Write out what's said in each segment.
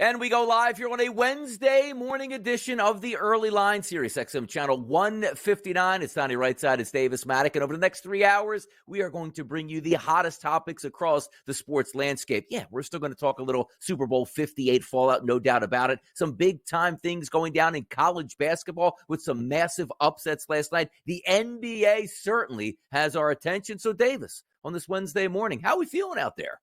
And we go live here on a Wednesday morning edition of the Early Line, Sirius XM channel 159. It's Donnie Rightside, it's Davis Maddock, and over the next 3 hours, we are going to bring you the hottest topics across the sports landscape. Yeah, we're still going to talk a little Super Bowl 58 fallout, no doubt about it. Some big-time things going down in college basketball with some massive upsets last night. The NBA certainly has our attention. So, Davis, on this Wednesday morning, how are we feeling out there?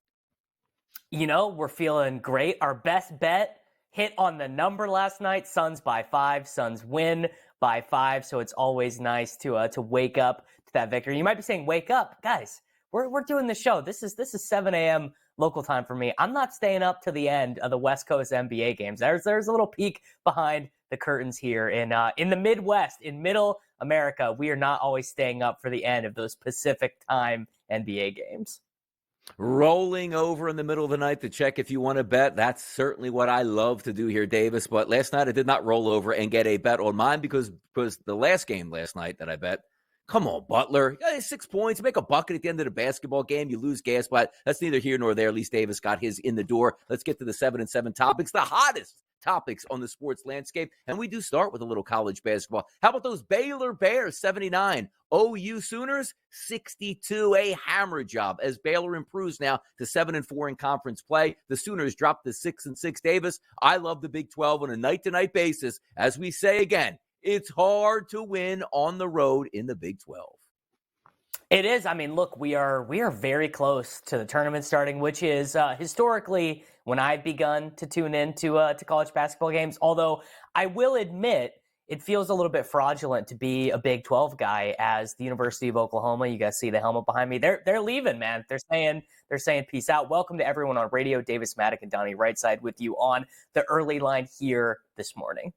You know, we're feeling great. Our best bet hit on the number last night. Suns by 5. Suns win by 5. So it's always nice to wake up to that victory. You might be saying, "Wake up, guys! We're doing the show. This is 7 a.m. local time for me. I'm not staying up to the end of the West Coast NBA games. There's a little peek behind the curtains here in the Midwest, in Middle America. We are not always staying up for the end of those Pacific time NBA games." Rolling over in the middle of the night to check if you want to bet. That's certainly what I love to do here, Davis. But last night I did not roll over and get a bet on mine because the last game last night that I bet, come on, Butler. 6 points. You make a bucket at the end of the basketball game. You lose gas, but that's neither here nor there. At least Davis got his in the door. Let's get to the 7 and 7 topics, the hottest topics on the sports landscape. And we do start with a little college basketball. How about those Baylor Bears, 79, OU Sooners, 62, a hammer job as Baylor improves now to 7-4 in conference play. The Sooners drop to 6-6. Davis, I love the Big 12 on a night-to-night basis. As we say again, it's hard to win on the road in the Big 12. It is. I mean, look, we are very close to the tournament starting, which is historically when I've begun to tune in to college basketball games. Although I will admit it feels a little bit fraudulent to be a Big 12 guy, as the University of Oklahoma. You guys see the helmet behind me. They're leaving, man. They're saying peace out. Welcome to everyone on radio. Davis Maddock and Donnie Rightside with you on the Early Line here this morning.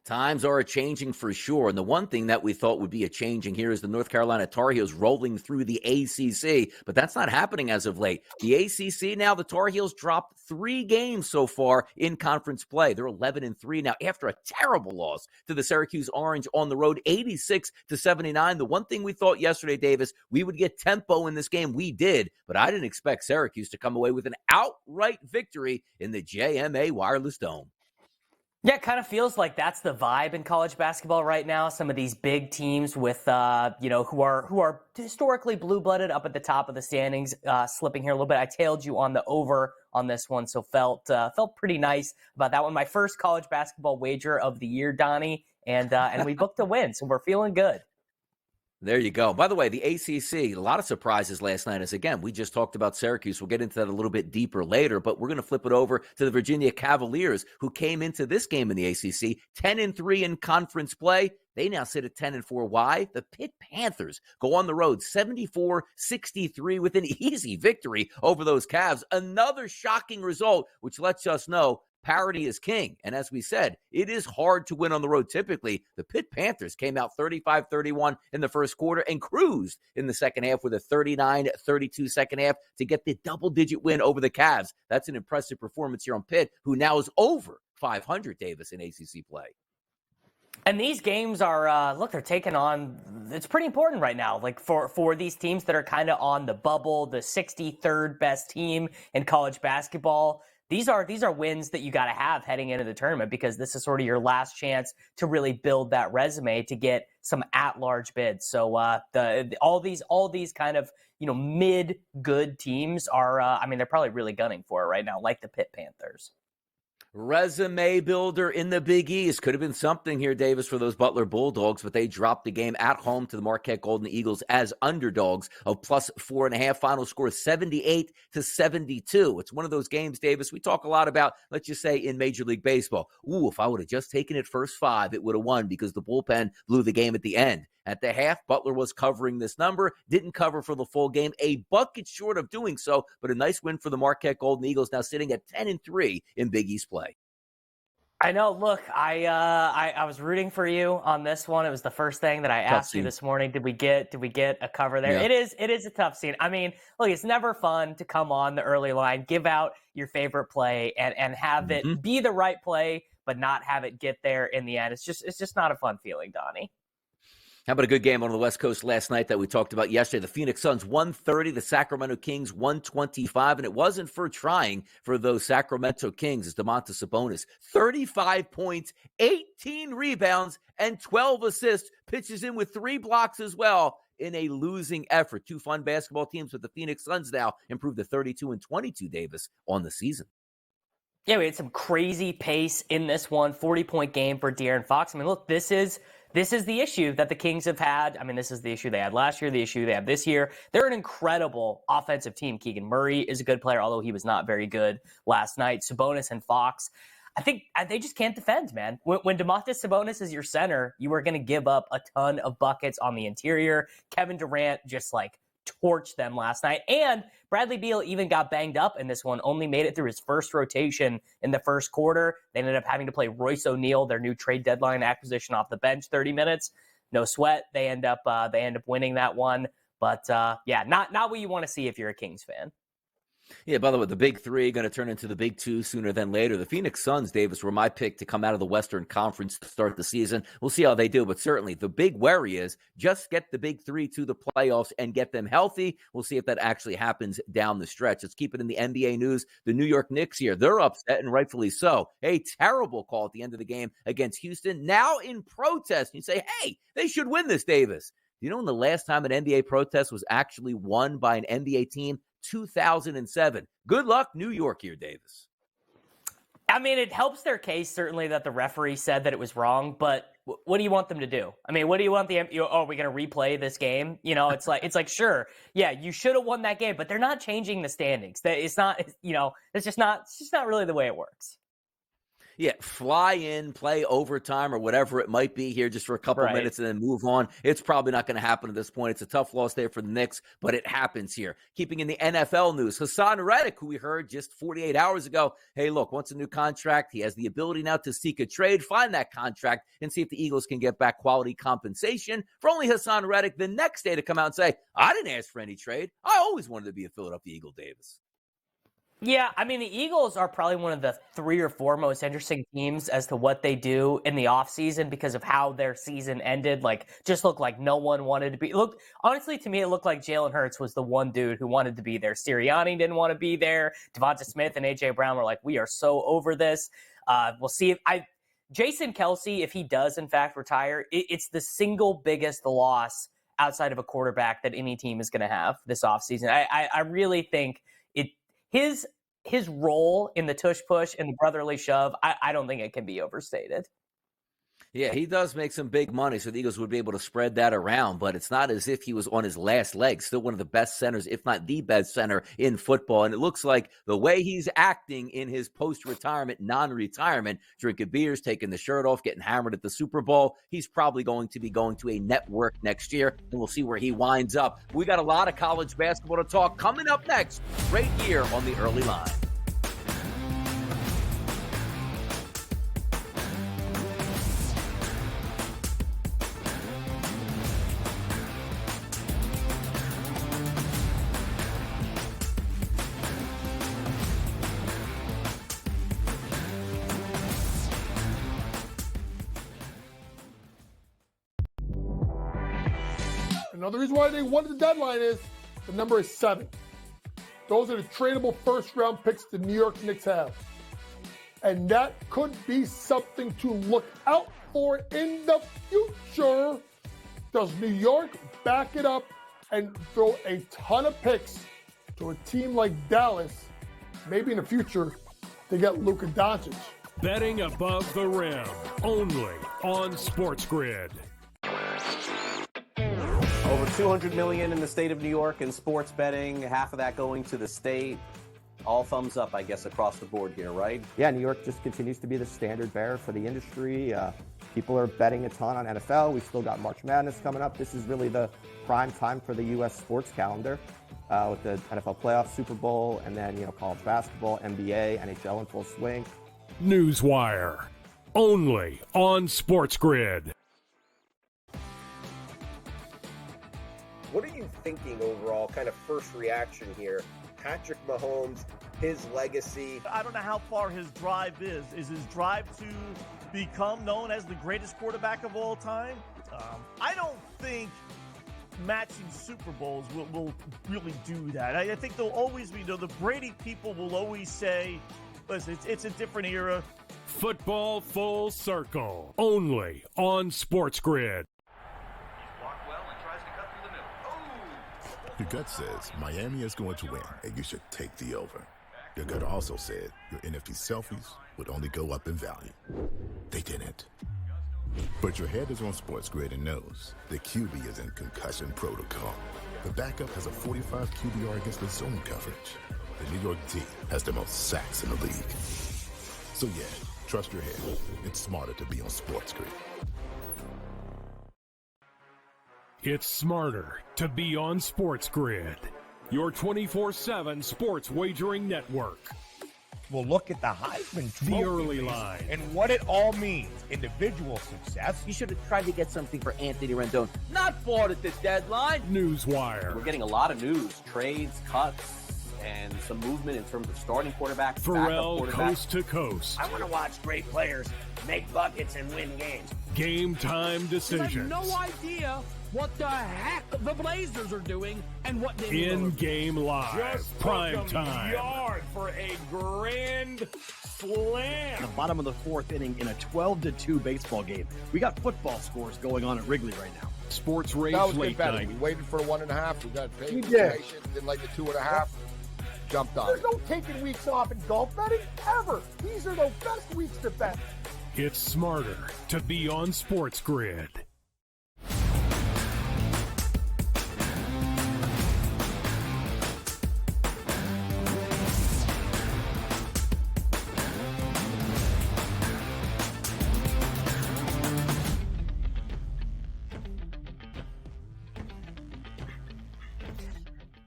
Times are changing for sure. And the one thing that we thought would be a changing here is the North Carolina Tar Heels rolling through the ACC. But that's not happening as of late. The ACC now, the Tar Heels dropped 3 games so far in conference play. They're 11-3 now after a terrible loss to the Syracuse Orange on the road, 86-79. The one thing we thought yesterday, Davis, we would get tempo in this game. We did. But I didn't expect Syracuse to come away with an outright victory in the JMA Wireless Dome. Yeah, it kind of feels like that's the vibe in college basketball right now. Some of these big teams with, who are historically blue-blooded up at the top of the standings, slipping here a little bit. I tailed you on the over on this one, so felt pretty nice about that one. My first college basketball wager of the year, Donnie, and we booked a win, so we're feeling good. There you go. By the way, the ACC, a lot of surprises last night. As again, we just talked about Syracuse. We'll get into that a little bit deeper later, but we're going to flip it over to the Virginia Cavaliers, who came into this game in the ACC 10-3 in conference play. They now sit at 10-4. Why? The Pitt Panthers go on the road 74-63 with an easy victory over those Cavs. Another shocking result, which lets us know parity is king. And as we said, it is hard to win on the road. Typically, the Pitt Panthers came out 35-31 in the first quarter and cruised in the second half with a 39-32 second half to get the double-digit win over the Cavs. That's an impressive performance here on Pitt, who now is over 500, Davis, in ACC play. And these games are, they're taking on, it's pretty important right now, like for these teams that are kind of on the bubble, the 63rd best team in college basketball. These are wins that you got to have heading into the tournament, because this is sort of your last chance to really build that resume to get some at-large bids. So all these kind of mid good teams are, they're probably really gunning for it right now, like the Pitt Panthers. Resume builder in the Big East. Could have been something here, Davis, for those Butler Bulldogs, but they dropped the game at home to the Marquette Golden Eagles as underdogs of +4.5. Final score 78-72. It's one of those games, Davis, we talk a lot about, let's just say, in Major League Baseball. If I would have just taken it first 5, it would have won because the bullpen blew the game at the end. At the half, Butler was covering this number, didn't cover for the full game, a bucket short of doing so, but a nice win for the Marquette Golden Eagles, now sitting at 10-3 in Big East play. I know. Look, I was rooting for you on this one. It was the first thing that I asked you this morning. Did we get a cover there? Yeah. It is a tough scene. I mean, look, it's never fun to come on the early line, give out your favorite play, and have it be the right play, but not have it get there in the end. It's just not a fun feeling, Donnie. How about a good game on the West Coast last night that we talked about yesterday? The Phoenix Suns 130, the Sacramento Kings 125, and it wasn't for trying for those Sacramento Kings. It's Domantas Sabonis, 35 points, 18 rebounds, and 12 assists. Pitches in with 3 blocks as well in a losing effort. 2 fun basketball teams, with the Phoenix Suns now improved to 32-22, Davis, on the season. Yeah, we had some crazy pace in this one. 40-point game for De'Aaron Fox. I mean, look, this is the issue that the Kings have had. I mean, this is the issue they had last year, the issue they have this year. They're an incredible offensive team. Keegan Murray is a good player, although he was not very good last night. Sabonis and Fox, I think they just can't defend, man. When Domantas Sabonis is your center, you are going to give up a ton of buckets on the interior. Kevin Durant just torched them last night. And Bradley Beal even got banged up in this one, only made it through his first rotation in the first quarter. They ended up having to play Royce O'Neal, their new trade deadline acquisition, off the bench 30 minutes. No sweat. They end up winning that one. But not what you want to see if you're a Kings fan. Yeah, by the way, the big 3 going to turn into the big 2 sooner than later. The Phoenix Suns, Davis, were my pick to come out of the Western Conference to start the season. We'll see how they do, but certainly the big worry is just get the big 3 to the playoffs and get them healthy. We'll see if that actually happens down the stretch. Let's keep it in the NBA news. The New York Knicks here, they're upset, and rightfully so. A terrible call at the end of the game against Houston, now in protest. You say, hey, they should win this, Davis. Do you know when the last time an NBA protest was actually won by an NBA team? 2007. Good luck, New York here, Davis. I mean, it helps their case, certainly, that the referee said that it was wrong, but what do you want them to do? I mean, what do you want we're going to replay this game? It's like, sure, yeah, you should have won that game, but they're not changing the standings. It's not, it's just not really the way it works. Yeah, fly in, play overtime or whatever it might be here just for a couple minutes and then move on. It's probably not going to happen at this point. It's a tough loss there for the Knicks, but it happens here. Keeping in the NFL news, Hassan Reddick, who we heard just 48 hours ago, hey, look, wants a new contract. He has the ability now to seek a trade, find that contract, and see if the Eagles can get back quality compensation. For only Hassan Reddick the next day to come out and say, I didn't ask for any trade. I always wanted to be a Philadelphia Eagle, Davis. Yeah, I mean, the Eagles are probably one of the 3 or 4 most interesting teams as to what they do in the offseason because of how their season ended. Just looked like no one wanted to be. Look, honestly, to me, it looked like Jalen Hurts was the one dude who wanted to be there. Sirianni didn't want to be there. Devonta Smith and A.J. Brown were like, we are so over this. We'll see if Jason Kelce, if he does, in fact, retire, it's the single biggest loss outside of a quarterback that any team is going to have this offseason. I really think his role in the tush push and the brotherly shove, I don't think it can be overstated. Yeah, he does make some big money, so the Eagles would be able to spread that around, but it's not as if he was on his last leg. Still one of the best centers, if not the best center in football, and it looks like the way he's acting in his post-retirement, non-retirement, drinking beers, taking the shirt off, getting hammered at the Super Bowl, he's probably going to be going to a network next year, and we'll see where he winds up. We got a lot of college basketball to talk coming up next, right here on the Early Line. Another reason why they won the deadline is the number is 7. Those are the tradable first-round picks the New York Knicks have. And that could be something to look out for in the future. Does New York back it up and throw a ton of picks to a team like Dallas, maybe in the future, to get Luka Doncic? Betting above the rim, only on SportsGrid. Over $200 million in the state of New York in sports betting, half of that going to the state. All thumbs up, I guess, across the board here, right? Yeah, New York just continues to be the standard bearer for the industry. People are betting a ton on NFL. We still got March Madness coming up. This is really the prime time for the U.S. sports calendar with the NFL playoffs, Super Bowl, and then college basketball, NBA, NHL in full swing. Newswire, only on SportsGrid. What are you thinking overall, kind of first reaction here? Patrick Mahomes, his legacy. I don't know how far his drive is. Is his drive to become known as the greatest quarterback of all time? I don't think matching Super Bowls will really do that. I think there'll always be, the Brady people will always say, listen, it's a different era. Football Full Circle, only on SportsGrid. Your gut says Miami is going to win, and you should take the over. Your gut also said your NFT selfies would only go up in value. They didn't. But your head is on SportsGrid and knows the QB is in concussion protocol. The backup has a 45 QBR against the zone coverage. The New York D has the most sacks in the league. So yeah, trust your head. It's smarter to be on SportsGrid. It's smarter to be on SportsGrid, your 24/7 sports wagering network. We'll look at the Heisman Trophy The early line. and what it all means. Individual success. You should have tried to get something for Anthony Rendon. Not bought at the deadline. Newswire. We're getting a lot of news, trades, cuts, and some movement in terms of starting quarterbacks, Pharrell backup quarterbacks. coast to coast. I want to watch great players make buckets and win games. Game time I decisions. have no idea what the heck the Blazers are doing and what they In-game live. Prime time. Yard for a grand slam. the bottom of the fourth inning in a 12-2 baseball game. We got football scores going on at Wrigley right now. Sports Rage That was good Late betting. Night. We waited for the 1.5. We got paid. We for did. patient, didn't like the 2.5. Jumped on There's it. no taking weeks off in golf betting ever. These are the best weeks to bet. It's smarter to be on SportsGrid.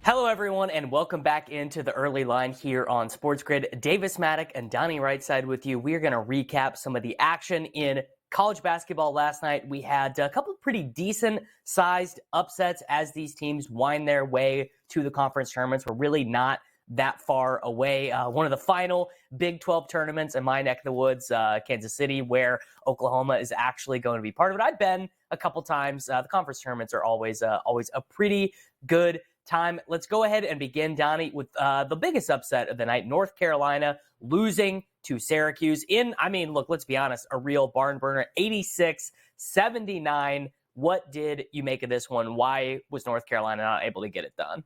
Hello, everyone, and welcome back into the early line here on SportsGrid. Davis Maddock and Donnie Rightside with you. We're going to recap some of the action in college basketball last night. We had a couple of pretty decent-sized upsets as these teams wind their way to the conference tournaments. We're really not that far away. One of the final Big 12 tournaments in my neck of the woods, Kansas City, where Oklahoma is actually going to be part of it. I've been a couple times. The conference tournaments are always a pretty good time. Let's go ahead and begin, Donnie, with the biggest upset of the night. North Carolina losing to Syracuse look, let's be honest, a real barn burner, 86-79. What did you make of this one? Why was North Carolina not able to get it done?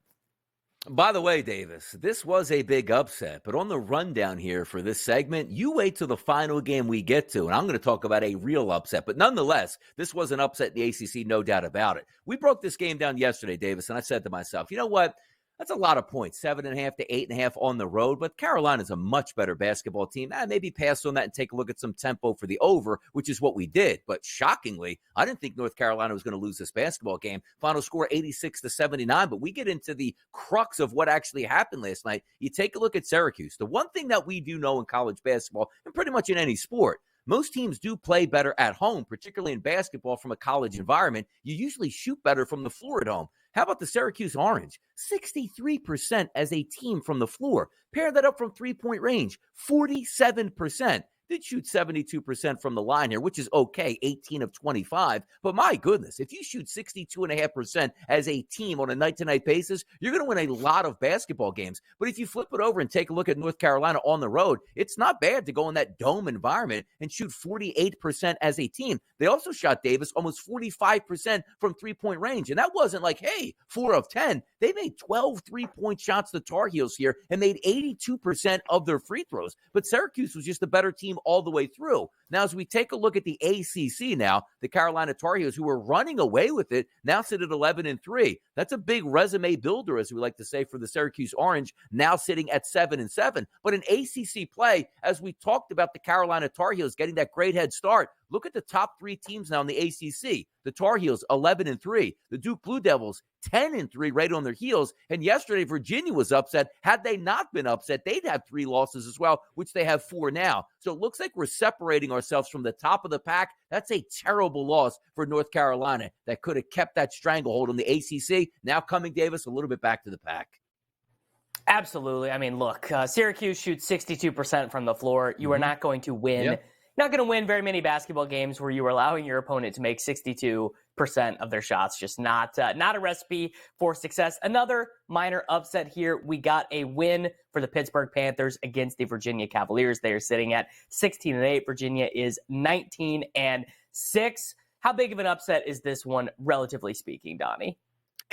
By the way, Davis, this was a big upset, but on the rundown here for this segment, you wait till the final game we get to, and I'm going to talk about a real upset. But nonetheless, this was an upset in the ACC, no doubt about it. We broke this game down yesterday, Davis, and I said to myself, you know what? That's a lot of points, 7.5 to 8.5 on the road, but Carolina's a much better basketball team. Maybe pass on that and take a look at some tempo for the over, which is what we did. But shockingly, I didn't think North Carolina was going to lose this basketball game. Final score 86-79, but we get into the crux of what actually happened last night. You take a look at Syracuse. The one thing that we do know in college basketball, and pretty much in any sport, most teams do play better at home, particularly in basketball from a college environment. You usually shoot better from the floor at home. How about the Syracuse Orange? 63% as a team from the floor. Pair that up from three-point range, 47%. Did shoot 72% from the line here, which is okay, 18 of 25. But my goodness, if you shoot 62.5% as a team on a night-to-night basis, you're going to win a lot of basketball games. But if you flip it over and take a look at North Carolina on the road, it's not bad to go in that dome environment and shoot 48% as a team. They also shot, Davis, almost 45% from three-point range. And that wasn't like, hey, 4 of 10. They made 12 three-point shots, the Tar Heels here, and made 82% of their free throws. But Syracuse was just a better team all the way through. Now, as we take a look at the ACC now, the Carolina Tar Heels, who were running away with it, now sit at 11-3. That's a big resume builder, as we like to say, for the Syracuse Orange, now sitting at 7-7. But in ACC play, as we talked about the Carolina Tar Heels getting that great head start, look at the top three teams now in the ACC. The Tar Heels, 11-3. The Duke Blue Devils, 10-3, right on their heels. And yesterday, Virginia was upset. Had they not been upset, they'd have 3 losses as well, which they have 4 now. So it looks like we're separating ourselves from the top of the pack. That's a terrible loss for North Carolina that could have kept that stranglehold on the ACC. Now coming, Davis, a little bit back to the pack. Absolutely. I mean, look, Syracuse shoots 62% from the floor. You are not going to win Not going to win very many basketball games where you are allowing your opponent to make 62% of their shots. Just not a recipe for success. Another minor upset here. We got a win for the Pittsburgh Panthers against the Virginia Cavaliers. They are sitting at 16-8. Virginia is 19-6. How big of an upset is this one, relatively speaking, Donnie?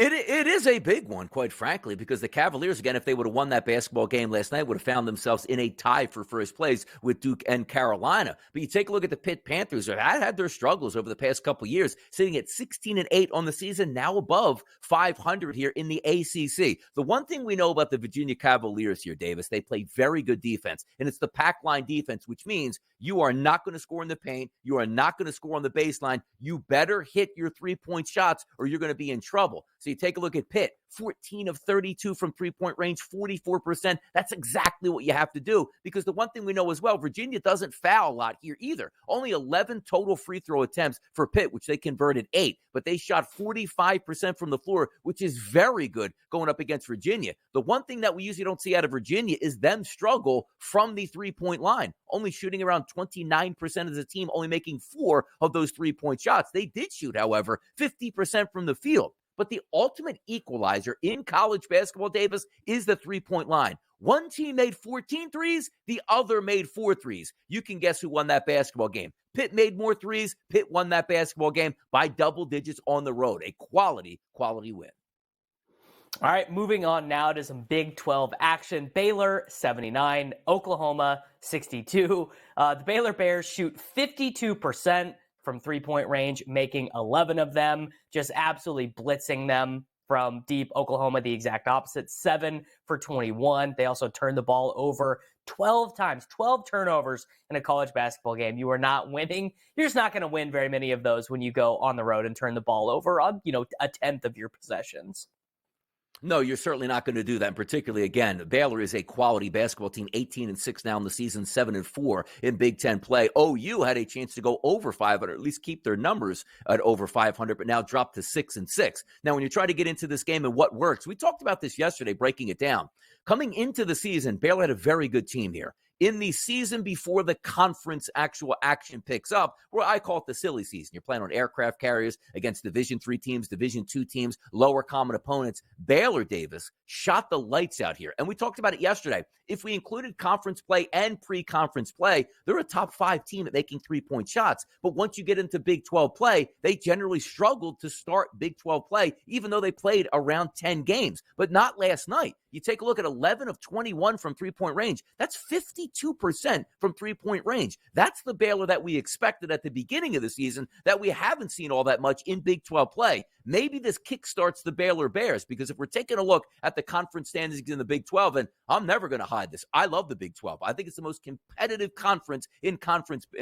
It is a big one, quite frankly, because the Cavaliers, again, if they would have won that basketball game last night, would have found themselves in a tie for first place with Duke and Carolina. But you take a look at the Pitt Panthers, who had their struggles over the past couple of years, sitting at 16-8 on the season, now above 500 here in the ACC. The one thing we know about the Virginia Cavaliers here, Davis, they play very good defense, and it's the pack line defense, which means you are not going to score in the paint. You are not going to score on the baseline. You better hit your three-point shots or you're going to be in trouble. So you take a look at Pitt, 14 of 32 from three-point range, 44%. That's exactly what you have to do, because the one thing we know as well, Virginia doesn't foul a lot here either. Only 11 total free throw attempts for Pitt, which they converted 8, but they shot 45% from the floor, which is very good going up against Virginia. The one thing that we usually don't see out of Virginia is them struggle from the three-point line, only shooting around 29% of the team, only making 4 of those three-point shots. They did shoot, however, 50% from the field. But the ultimate equalizer in college basketball, Davis, is the three-point line. One team made 14 threes, the other made 4 threes. You can guess who won that basketball game. Pitt made more threes. Pitt won that basketball game by double digits on the road. A quality win. All right, moving on now to some Big 12 action. Baylor, 79. Oklahoma, 62. The Baylor Bears shoot 52% from three-point range, making 11 of them, just absolutely blitzing them from deep. Oklahoma, the exact opposite, 7 for 21. They also turned the ball over 12 times, 12 turnovers in a college basketball game. You are not winning. You're just not going to win very many of those when you go on the road and turn the ball over on, a tenth of your possessions. No, you're certainly not going to do that. And particularly, again, Baylor is a quality basketball team, 18-6 now in the season, 7-4 in Big Ten play. OU had a chance to go over 500, at least keep their numbers at over 500, but now dropped to 6-6. Now, when you try to get into this game and what works, we talked about this yesterday, breaking it down. Coming into the season, Baylor had a very good team here. In the season before the conference actual action picks up, where I call it the silly season. You're playing on aircraft carriers against Division III teams, Division II teams, lower common opponents. Baylor, Davis, shot the lights out here. And we talked about it yesterday. If we included conference play and pre-conference play, they're a top 5 team at making three-point shots. But once you get into Big 12 play, they generally struggled to start Big 12 play, even though they played around 10 games. But not last night. You take a look at 11 of 21 from three-point range. That's 52% from three-point range. That's the Baylor that we expected at the beginning of the season that we haven't seen all that much in Big 12 play. Maybe this kickstarts the Baylor Bears, because if we're taking a look at the conference standings in the Big 12, and I'm never going to hide this, I love the Big 12. I think it's the most competitive conference in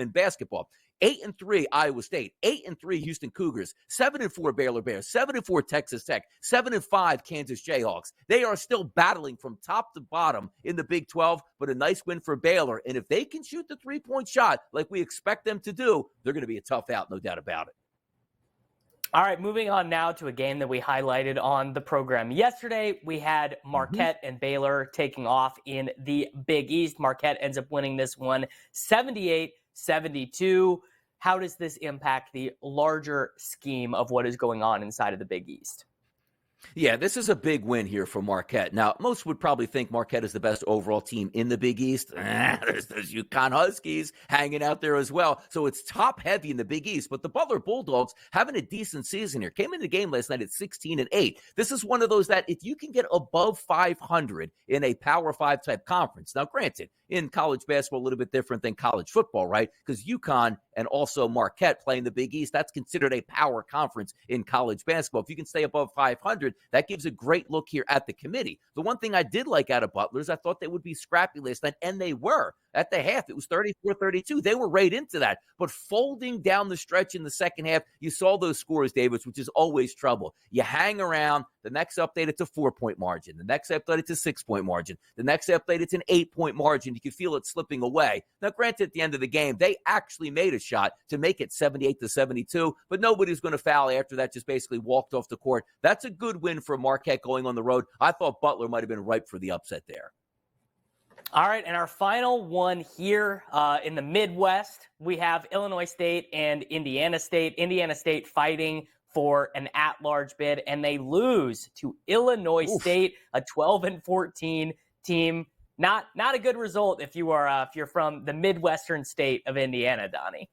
basketball. 8-3 Iowa State, 8-3 Houston Cougars, 7-4 Baylor Bears, 7-4 Texas Tech, 7-5 Kansas Jayhawks. They are still battling from top to bottom in the Big 12, but a nice win for Baylor. And if they can shoot the three-point shot like we expect them to do, they're going to be a tough out, no doubt about it. All right, moving on now to a game that we highlighted on the program yesterday. We had Marquette and Baylor taking off in the Big East. Marquette ends up winning this one 78-72. How does this impact the larger scheme of what is going on inside of the Big East? Yeah, this is a big win here for Marquette. Now, most would probably think Marquette is the best overall team in the Big East. There's UConn Huskies hanging out there as well. So it's top heavy in the Big East. But the Butler Bulldogs having a decent season here. Came in the game last night at 16-8. This is one of those that if you can get above 500 in a Power 5 type conference. Now, granted, in college basketball, a little bit different than college football, right? Because UConn and also Marquette play in the Big East. That's considered a power conference in college basketball. If you can stay above 500, that gives a great look here at the committee. The one thing I did like out of Butler is I thought they would be scrappy last night, and they were. At the half, it was 34-32. They were right into that. But folding down the stretch in the second half, you saw those scores, Davis, which is always trouble. You hang around. The next update, it's a 4-point margin. The next update, it's a 6-point margin. The next update, it's an 8-point margin. You can feel it slipping away. Now, granted, at the end of the game, they actually made a shot to make it 78-72, but nobody's going to foul after that, just basically walked off the court. That's a good win for Marquette going on the road. I thought Butler might have been ripe for the upset there. All right, and our final one here in the Midwest, we have Illinois State and Indiana State. Indiana State fighting for an at-large bid, and they lose to Illinois State, a 12-14 team. Not a good result if you're from the Midwestern state of Indiana, Donnie.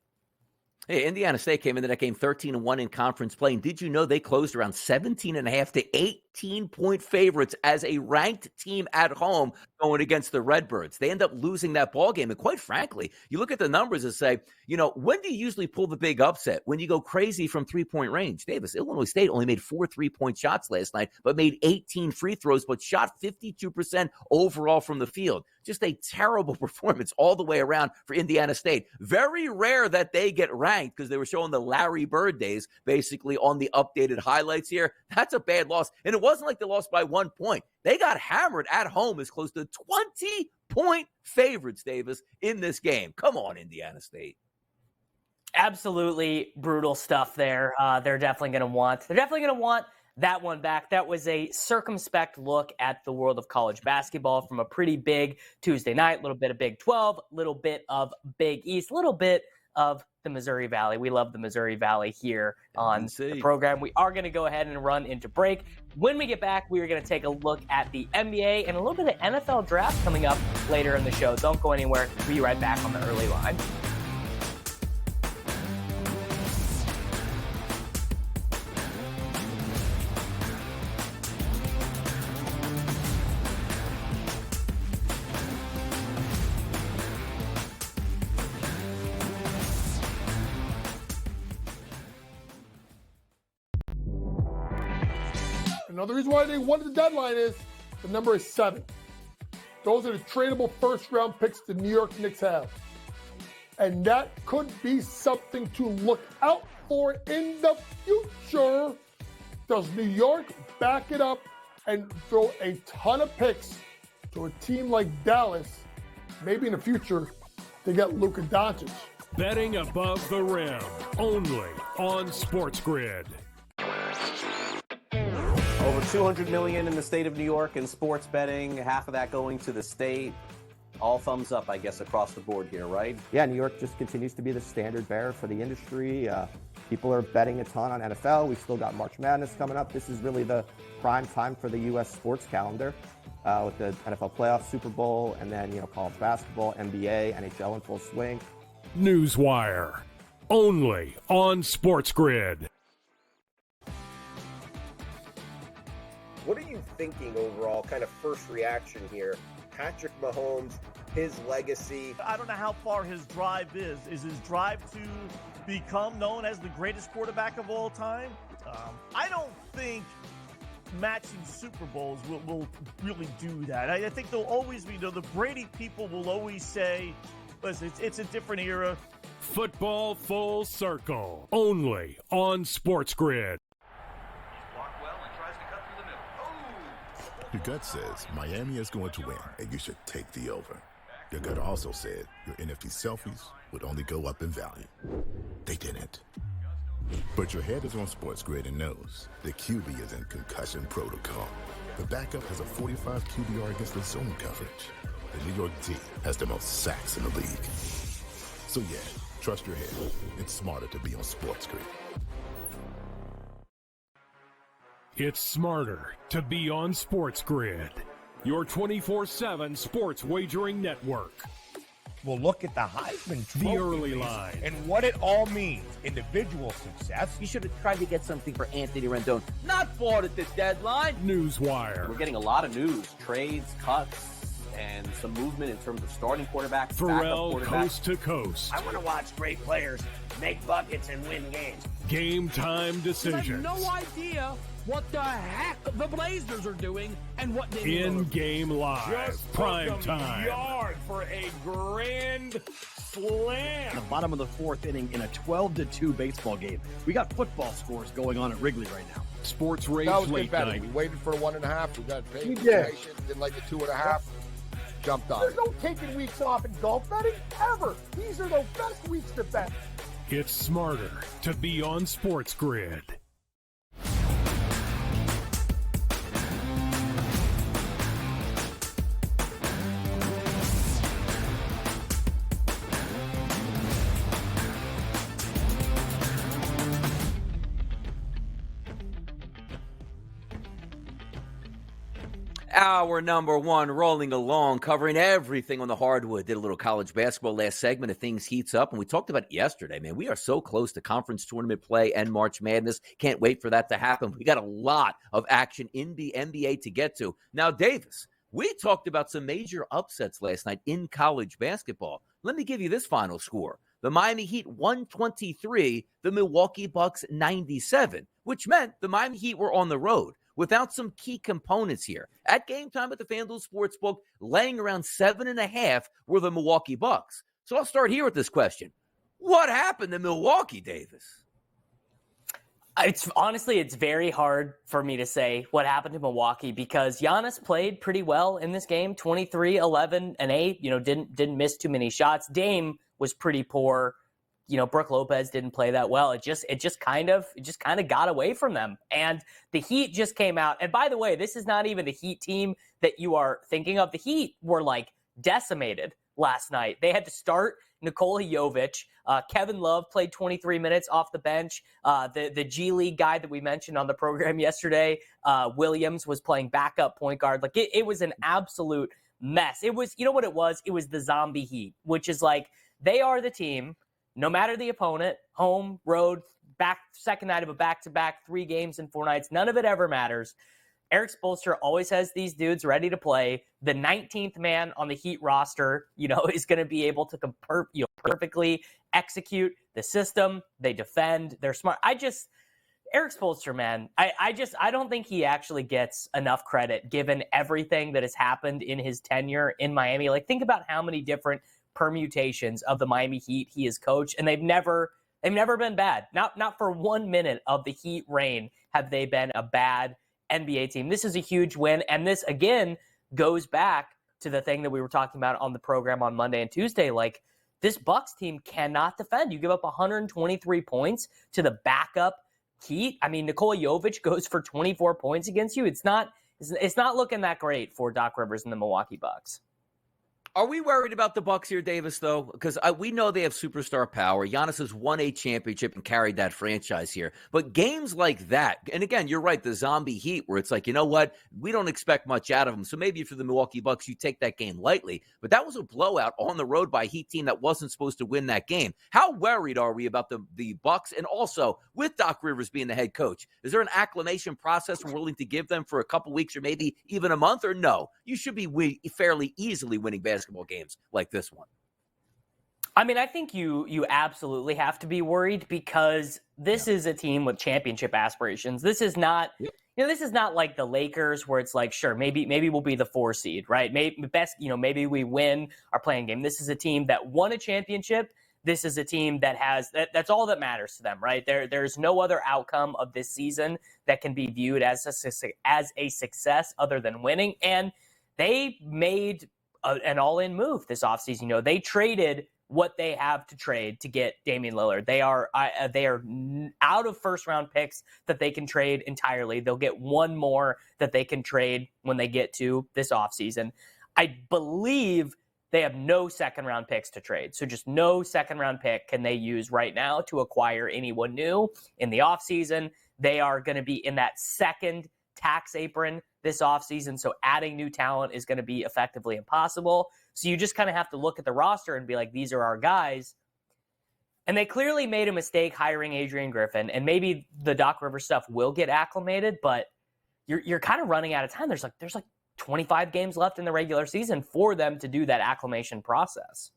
Hey, Indiana State came into that game 13-1 in conference play. And did you know they closed around 17.5 to 18-point favorites as a ranked team at home going against the Redbirds? They end up losing that ball game. And quite frankly, you look at the numbers and say, when do you usually pull the big upset? When you go crazy from three-point range. Davis, Illinois State only made 4 3-point shots last night, but made 18 free throws, but shot 52% overall from the field. Just a terrible performance all the way around for Indiana State. Very rare that they get ranked because they were showing the Larry Bird days basically on the updated highlights here. That's a bad loss. And it wasn't like they lost by 1 point. They got hammered at home as close to 20-point favorites, Davis, in this game. Come on, Indiana State. Absolutely brutal stuff there. They're definitely going to want that one back. That was a circumspect look at the world of college basketball from a pretty big Tuesday night, a little bit of Big 12, a little bit of Big East, a little bit of the Missouri Valley. We love the Missouri Valley here on the program. We are going to go ahead and run into break. When we get back, we are going to take a look at the NBA and a little bit of NFL draft coming up later in the show. Don't go anywhere. We'll be right back on the early line. Another reason why they won at the deadline is the number is 7. Those are the tradable first-round picks the New York Knicks have. And that could be something to look out for in the future. Does New York back it up and throw a ton of picks to a team like Dallas? Maybe in the future, they get Luka Doncic. Betting above the rim, only on SportsGrid. Over $200 million in the state of New York in sports betting, half of that going to the state. All thumbs up, I guess, across the board here, right? Yeah, New York just continues to be the standard bearer for the industry. People are betting a ton on NFL. We've still got March Madness coming up. This is really the prime time for the U.S. sports calendar with the NFL playoffs, Super Bowl, and then, college basketball, NBA, NHL in full swing. Newswire, only on SportsGrid. What are you thinking overall, kind of first reaction here? Patrick Mahomes, his legacy. I don't know how far his drive is. Is his drive to become known as the greatest quarterback of all time? I don't think matching Super Bowls will really do that. I think there'll always be, the Brady people will always say, listen, it's a different era. Football Full Circle, only on SportsGrid. Your gut says Miami is going to win, and you should take the over. Your gut also said your NFT selfies would only go up in value. They didn't. But your head is on SportsGrid and knows the QB is in concussion protocol. The backup has a 45 QBR against the zone coverage. The New York D has the most sacks in the league. So yeah, trust your head. It's smarter to be on SportsGrid. It's smarter to be on SportsGrid, your 24/7 sports wagering network. We'll look at the Heisman Trophy The early line. and what it all means. Individual success. You should have tried to get something for Anthony Rendon. Not bought at the deadline. Newswire. We're getting a lot of news, trades, cuts, and some movement in terms of starting quarterbacks, Pharrell backup quarterbacks. coast to coast. I want to watch great players make buckets and win games. Game time I have decisions. no idea what the heck the Blazers are doing and what they In-game live. Just Prime took 'em time. yard for a grand slam. The bottom of the fourth inning in a 12-2 baseball game. We got football scores going on at Wrigley right now. Sports Rage That was good Late betting. Night. We waited for the 1.5. We got paid We for did. information. Didn't like the 2.5. Jumped on There's it. no taking weeks off in golf betting ever. These are the best weeks to bet. It's smarter to be on SportsGrid. Our number one, rolling along, covering everything on the hardwood. Did a little college basketball last segment if things heats up, and we talked about it yesterday, man. We are so close to conference tournament play and March Madness. Can't wait for that to happen. We got a lot of action in the NBA to get to. Now, Davis, we talked about some major upsets last night in college basketball. Let me give you this final score. The Miami Heat 123, the Milwaukee Bucks 97, which meant the Miami Heat were on the road without some key components here. At game time at the FanDuel Sportsbook, laying around 7.5 were the Milwaukee Bucks. So I'll start here with this question. What happened to Milwaukee, Davis? It's very hard for me to say what happened to Milwaukee because Giannis played pretty well in this game, 23, 11, and 8, didn't miss too many shots. Dame was pretty poor. Brook Lopez didn't play that well. It just kind of got away from them. And the Heat just came out. And by the way, this is not even the Heat team that you are thinking of. The Heat were decimated last night. They had to start Nikola Jovic. Kevin Love played 23 minutes off the bench. The G League guy that we mentioned on the program yesterday, Williams, was playing backup point guard. It was an absolute mess. It was, what it was? It was the zombie Heat, which is they are the team. No matter the opponent, home, road, second night of a back-to-back, 3 games in 4 nights, none of it ever matters. Eric Spoelstra always has these dudes ready to play. The 19th man on the Heat roster, is going to be able to perfectly execute the system. They defend. They're smart. Eric Spoelstra, man, I don't think he actually gets enough credit given everything that has happened in his tenure in Miami. Think about how many different permutations of the Miami Heat he has coached, and they've never been bad. Not for 1 minute of the Heat reign have they been a bad NBA team. This is a huge win, and this again goes back to the thing that we were talking about on the program on Monday and Tuesday. This Bucks team cannot defend. You give up 123 points to the backup Heat. I mean, Nikola Jovic goes for 24 points against you. It's not looking that great for Doc Rivers and the Milwaukee Bucks. Are we worried about the Bucks here, Davis, though? Because we know they have superstar power. Giannis has won a championship and carried that franchise here. But games like that, and again, you're right, the zombie Heat, where it's you know what? We don't expect much out of them. So maybe for the Milwaukee Bucks, you take that game lightly. But that was a blowout on the road by a Heat team that wasn't supposed to win that game. How worried are we about the Bucks? And also, with Doc Rivers being the head coach, is there an acclimation process we're willing to give them for a couple weeks or maybe even a month? Or no? You should be fairly easily winning basketball games like this one. I mean, I think you absolutely have to be worried because this is a team with championship aspirations. This is not, this is not like the Lakers where it's sure, maybe we'll be the 4 seed, right? Maybe we win our playing game. This is a team that won a championship. This is a team that has that's all that matters to them, right? There's no other outcome of this season that can be viewed as a success other than winning. And they made an all-in move this offseason. They traded what they have to trade to get Damian Lillard. They are out of first-round picks that they can trade entirely. They'll get one more that they can trade when they get to this offseason. I believe they have no second-round picks to trade. So just no second-round pick can they use right now to acquire anyone new in the offseason. They are going to be in that second tax apron this offseason, so adding new talent is going to be effectively impossible. So you just kind of have to look at the roster and be these are our guys. And they clearly made a mistake hiring Adrian Griffin, and maybe the Doc Rivers stuff will get acclimated, but you're kind of running out of time. There's 25 games left in the regular season for them to do that acclimation process.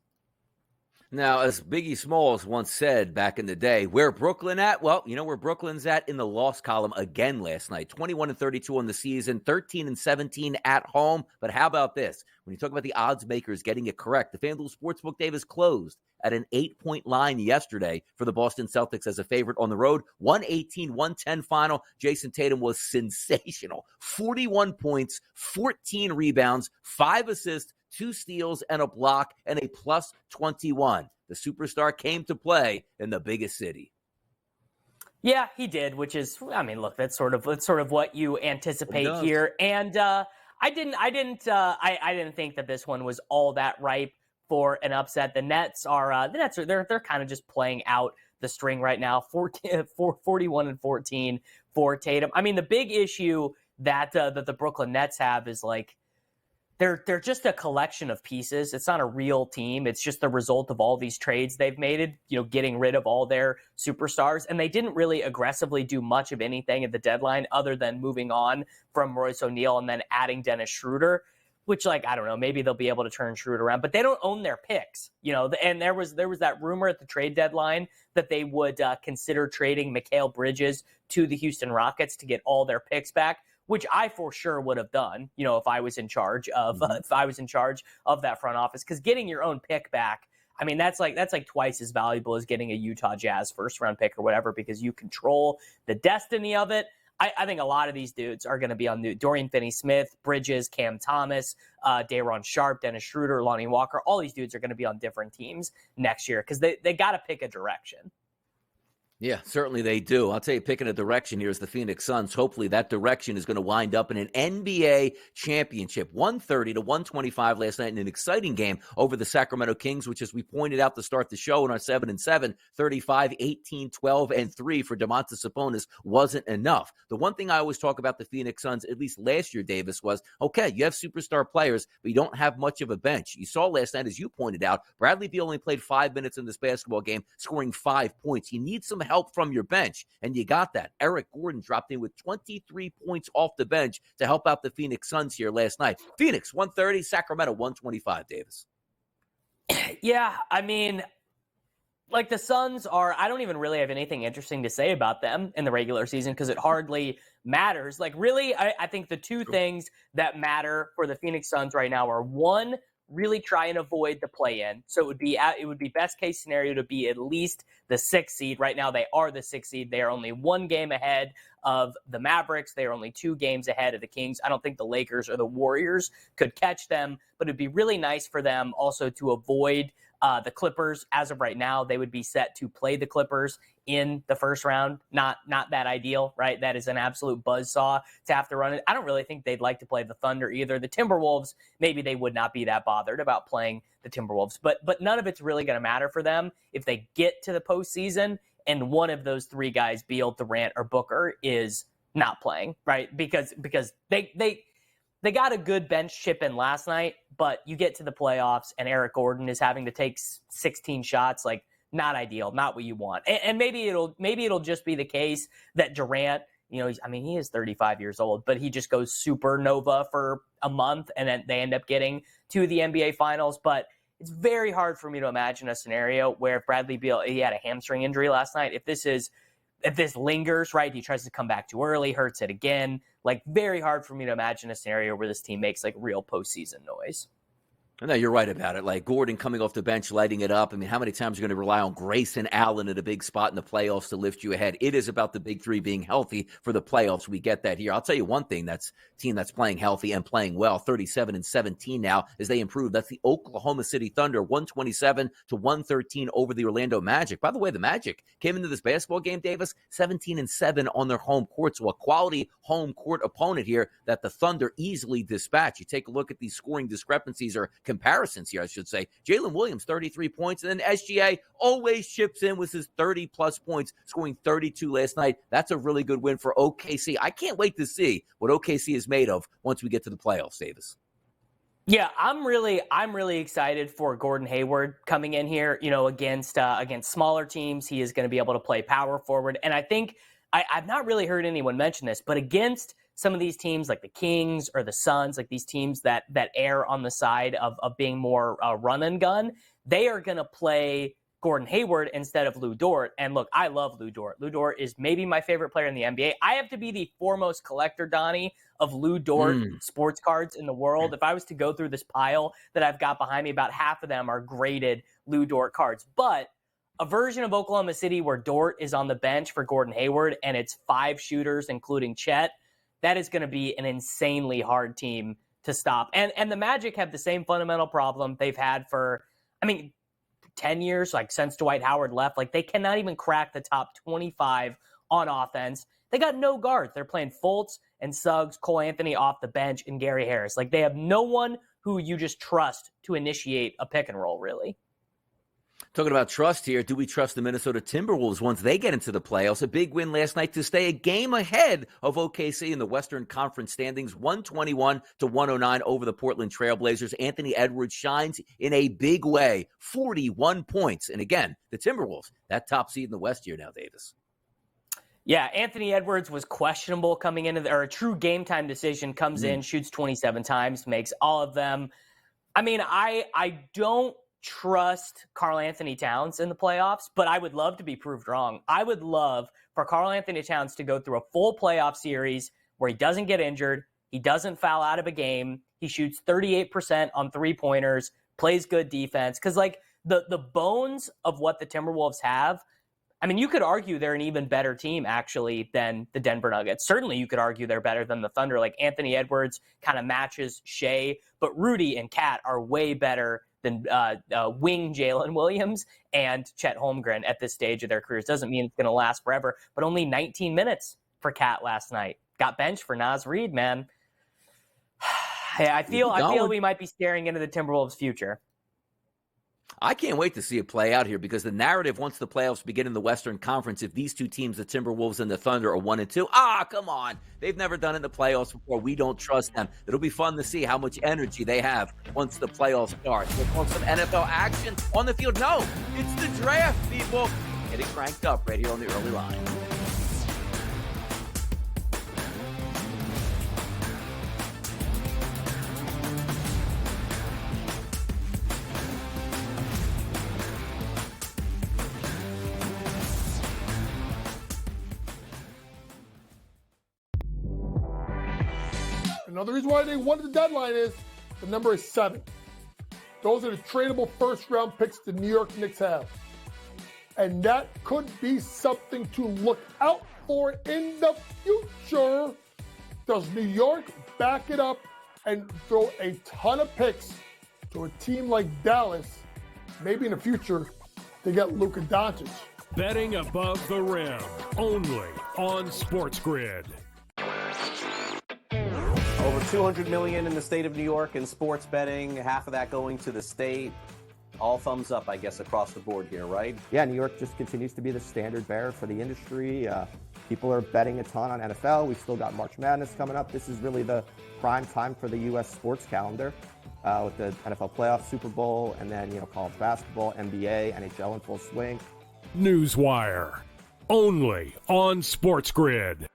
Now, as Biggie Smalls once said back in the day, where Brooklyn at? Well, you know where Brooklyn's at in the loss column again last night. 21-32 on the season, 13-17 at home. But how about this? When you talk about the odds makers getting it correct, the FanDuel Sportsbook Davis closed at an 8-point line yesterday for the Boston Celtics as a favorite on the road. 118-110 final. Jason Tatum was sensational. 41 points, 14 rebounds, 5 assists, 2 steals and a block, and a plus 21. The superstar came to play in the biggest city. Yeah, he did, which is, look, that's sort of what you anticipate here. And I didn't think that this one was all that ripe for an upset. The Nets are they're kind of just playing out the string right now. 41-14 for Tatum. The big issue that the Brooklyn Nets have is like, they're just a collection of pieces. It's not a real team. It's just the result of all these trades they've made, getting rid of all their superstars. And they didn't really aggressively do much of anything at the deadline other than moving on from Royce O'Neal and then adding Dennis Schroeder, which, I don't know, maybe they'll be able to turn Schroeder around, but they don't own their picks, and there was that rumor at the trade deadline that they would consider trading Mikal Bridges to the Houston Rockets to get all their picks back, which I for sure would have done, if I was in charge of that front office, because getting your own pick back, I mean, that's like twice as valuable as getting a Utah Jazz first round pick or whatever, because you control the destiny of it. I think a lot of these dudes are going to be on Dorian Finney-Smith, Bridges, Cam Thomas, Day'Ron Sharpe, Dennis Schroeder, Lonnie Walker. All these dudes are going to be on different teams next year because they got to pick a direction. Yeah, certainly they do. I'll tell you, picking a direction here is the Phoenix Suns. Hopefully that direction is going to wind up in an NBA championship. 130-125 last night in an exciting game over the Sacramento Kings, which, as we pointed out to start the show in our 7-7, 35, 18, 12, and 3 for Domantas Sabonis wasn't enough. The one thing I always talk about the Phoenix Suns, at least last year, Davis, was, okay, you have superstar players, but you don't have much of a bench. You saw last night, as you pointed out, Bradley Beal only played 5 minutes in this basketball game, scoring 5 points. You need some help from your bench, and you got that. Eric Gordon dropped in with 23 points off the bench to help out the Phoenix Suns here last night. Phoenix 130, Sacramento 125, Davis. Yeah, I mean, the Suns I don't even really have anything interesting to say about them in the regular season because it hardly matters. Really, I think the two things that matter for the Phoenix Suns right now are, one, really try and avoid the play-in. So it would be best case scenario to be at least the 6th seed. Right now they are the 6th seed. They are only 1 game ahead of the Mavericks. They are only 2 games ahead of the Kings. I don't think the Lakers or the Warriors could catch them, but it'd be really nice for them also to avoid the Clippers. As of right now, they would be set to play the Clippers in the first round. Not that ideal, right? That is an absolute buzzsaw to have to run it. I don't really think they'd like to play the Thunder either. The Timberwolves, maybe they would not be that bothered about playing the Timberwolves, but none of it's really going to matter for them if they get to the postseason and one of those 3 guys, Beal, Durant, or Booker, is not playing, right? Because they got a good bench chip in last night, but you get to the playoffs and Eric Gordon is having to take 16 shots, not ideal, not what you want. And maybe it'll just be the case that Durant, he is 35 years old, but he just goes supernova for a month and then they end up getting to the NBA Finals. But it's very hard for me to imagine a scenario where if Bradley Beal, he had a hamstring injury last night, if this lingers, right, he tries to come back too early, hurts it again, very hard for me to imagine a scenario where this team makes real postseason noise. No, you're right about it. Gordon coming off the bench, lighting it up. I mean, how many times are you going to rely on Grayson Allen at a big spot in the playoffs to lift you ahead? It is about the big 3 being healthy for the playoffs. We get that here. I'll tell you one thing, team that's playing healthy and playing well, 37-17 now as they improve. That's the Oklahoma City Thunder, 127-113 over the Orlando Magic. By the way, the Magic came into this basketball game, Davis, 17-7 on their home court. So a quality home court opponent here that the Thunder easily dispatch. You take a look at these scoring discrepancies or comparisons here, I should say. Jalen Williams, 33 points, and then SGA always chips in with his 30-plus points, scoring 32 last night. That's a really good win for OKC. I can't wait to see what OKC is made of once we get to the playoffs, Davis. Yeah, I'm really excited for Gordon Hayward coming in here, against smaller teams. He is going to be able to play power forward. And I think I've not really heard anyone mention this, but against some of these teams like the Kings or the Suns, these teams that err on the side of being more run and gun, they are going to play Gordon Hayward instead of Lou Dort. And look, I love Lou Dort. Lou Dort is maybe my favorite player in the NBA. I have to be the foremost collector, Donnie, of Lou Dort sports cards in the world. If I was to go through this pile that I've got behind me, about half of them are graded Lou Dort cards. But a version of Oklahoma City where Dort is on the bench for Gordon Hayward and it's 5 shooters, including Chet, that is going to be an insanely hard team to stop. And the Magic have the same fundamental problem they've had for, 10 years, since Dwight Howard left. They cannot even crack the top 25 on offense. They got no guards. They're playing Fultz and Suggs, Cole Anthony off the bench, and Gary Harris. They have no one who you just trust to initiate a pick and roll, really. Talking about trust here, do we trust the Minnesota Timberwolves once they get into the playoffs? A big win last night to stay a game ahead of OKC in the Western Conference standings, 121-109 over the Portland Trailblazers. Anthony Edwards shines in a big way, 41 points. And again, the Timberwolves, that top seed in the West here now, Davis. Yeah, Anthony Edwards was questionable coming into or a true game time decision, comes in, shoots 27 times, makes all of them. I mean, I don't trust Karl Anthony Towns in the playoffs, but I would love to be proved wrong. I would love for Karl Anthony Towns to go through a full playoff series where he doesn't get injured, he doesn't foul out of a game, he shoots 38% on three-pointers, plays good defense. Because, like, the bones of what the Timberwolves have, I mean, you could argue they're an even better team, actually, than the Denver Nuggets. Certainly, you could argue they're better than the Thunder. Like, Anthony Edwards kind of matches Shea, but Rudy and Cat are way better than wing Jalen Williams and Chet Holmgren at this stage of their careers. Doesn't mean it's going to last forever, but only 19 minutes for Cat last night. Got benched for Naz Reid, man. I feel we might be staring into the Timberwolves' future. I can't wait to see it play out here because the narrative once the playoffs begin in the Western Conference, if these two teams, the Timberwolves and the Thunder, are 1 and 2, come on. They've never done it in the playoffs before. We don't trust them. It'll be fun to see how much energy they have once the playoffs start. They want some NFL action on the field? No, it's the draft, people. Get it cranked up right here on the early line. Another reason why they won the deadline is the number is 7. Those are the tradable first-round picks the New York Knicks have. And that could be something to look out for in the future. Does New York back it up and throw a ton of picks to a team like Dallas, maybe in the future, to get Luka Doncic? Betting above the rim, only on SportsGrid. Over $200 million in the state of New York in sports betting, half of that going to the state. All thumbs up, I guess, across the board here, right? Yeah, New York just continues to be the standard bearer for the industry. People are betting a ton on NFL. We've still got March Madness coming up. This is really the prime time for the U.S. sports calendar with the NFL playoffs, Super Bowl, and then, college basketball, NBA, NHL in full swing. Newswire, only on SportsGrid.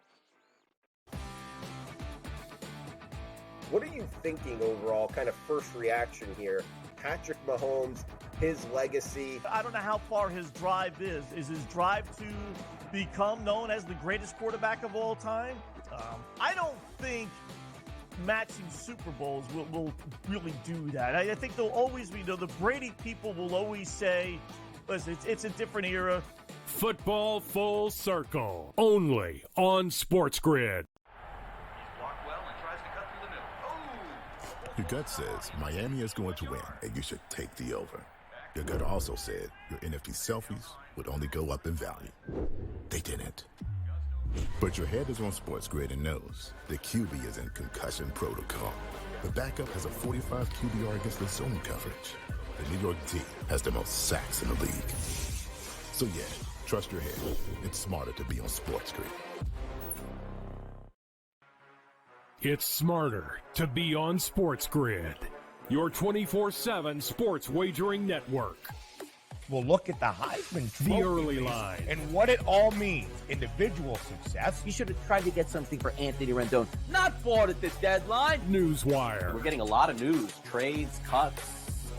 What are you thinking overall, kind of first reaction here? Patrick Mahomes, his legacy. I don't know how far his drive is. Is his drive to become known as the greatest quarterback of all time? I don't think matching Super Bowls will really do that. I think there'll always be, the Brady people will always say, listen, it's a different era. Football Full Circle, only on SportsGrid. Your gut says Miami is going to win, and you should take the over. Your gut also said your NFT selfies would only go up in value. They didn't. But your head is on SportsGrid and knows the QB is in concussion protocol. The backup has a 45 QBR against the zone coverage. The New York team has the most sacks in the league. So yeah, trust your head. It's smarter to be on SportsGrid. It's smarter to be on SportsGrid, your 24/7 sports wagering network. Well, look at the Heisman Trophy. The early line. And what it all means. Individual success. You should have tried to get something for Anthony Rendon. Not bought at the deadline. Newswire. We're getting a lot of news, trades, cuts,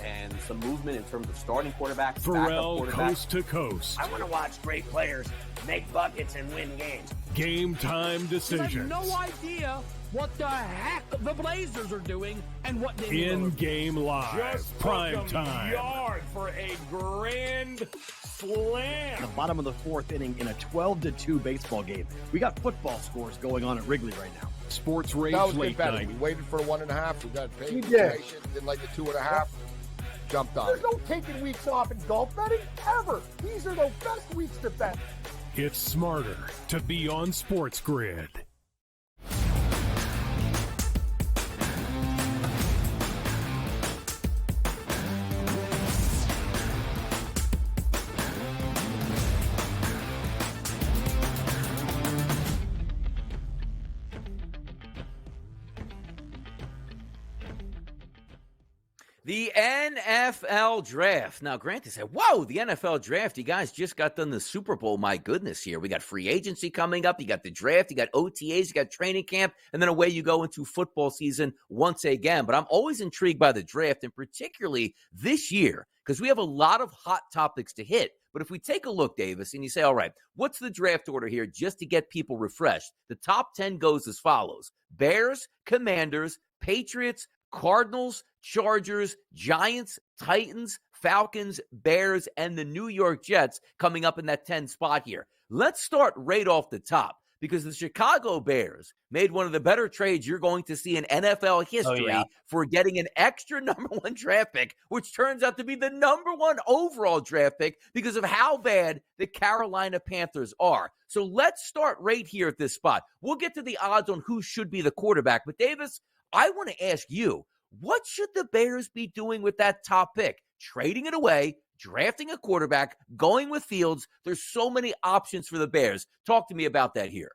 and some movement in terms of starting quarterbacks, Pharrell, backup quarterbacks. coast to coast. I want to watch great players make buckets and win games. Game time I decisions. have no idea what the heck the Blazers are doing and what they In-game live. Just Prime took 'em time. yard for a grand slam. The bottom of the fourth inning in a 12-2 baseball game. We got football scores going on at Wrigley right now. Sports Rage That was Late good betting. Night. We waited for 1.5. We got paid. We did. Didn't like the 2.5. Jumped on There's it. no taking weeks off in golf betting ever. These are the best weeks to bet. It's smarter to be on SportsGrid. The NFL draft. Now, Grant said, whoa, the NFL draft. You guys just got done the Super Bowl. My goodness here. We got free agency coming up. You got the draft. You got OTAs. You got training camp. And then away you go into football season once again. But I'm always intrigued by the draft, and particularly this year, because we have a lot of hot topics to hit. But if we take a look, Davis, and you say, all right, what's the draft order here just to get people refreshed? The top 10 goes as follows: Bears, Commanders, Patriots, Cardinals, Chargers, Giants, Titans, Falcons, Bears, and the New York Jets coming up in that 10 spot here. Let's start right off the top, because the Chicago Bears made one of the better trades you're going to see in NFL history for getting an extra number 1 draft pick, which turns out to be the number 1 overall draft pick because of how bad the Carolina Panthers are. So let's start right here at this spot. We'll get to the odds on who should be the quarterback. But Davis, I want to ask you, what should the Bears be doing with that top pick? Trading it away, drafting a quarterback, going with Fields. There's so many options for the Bears. Talk to me about that here.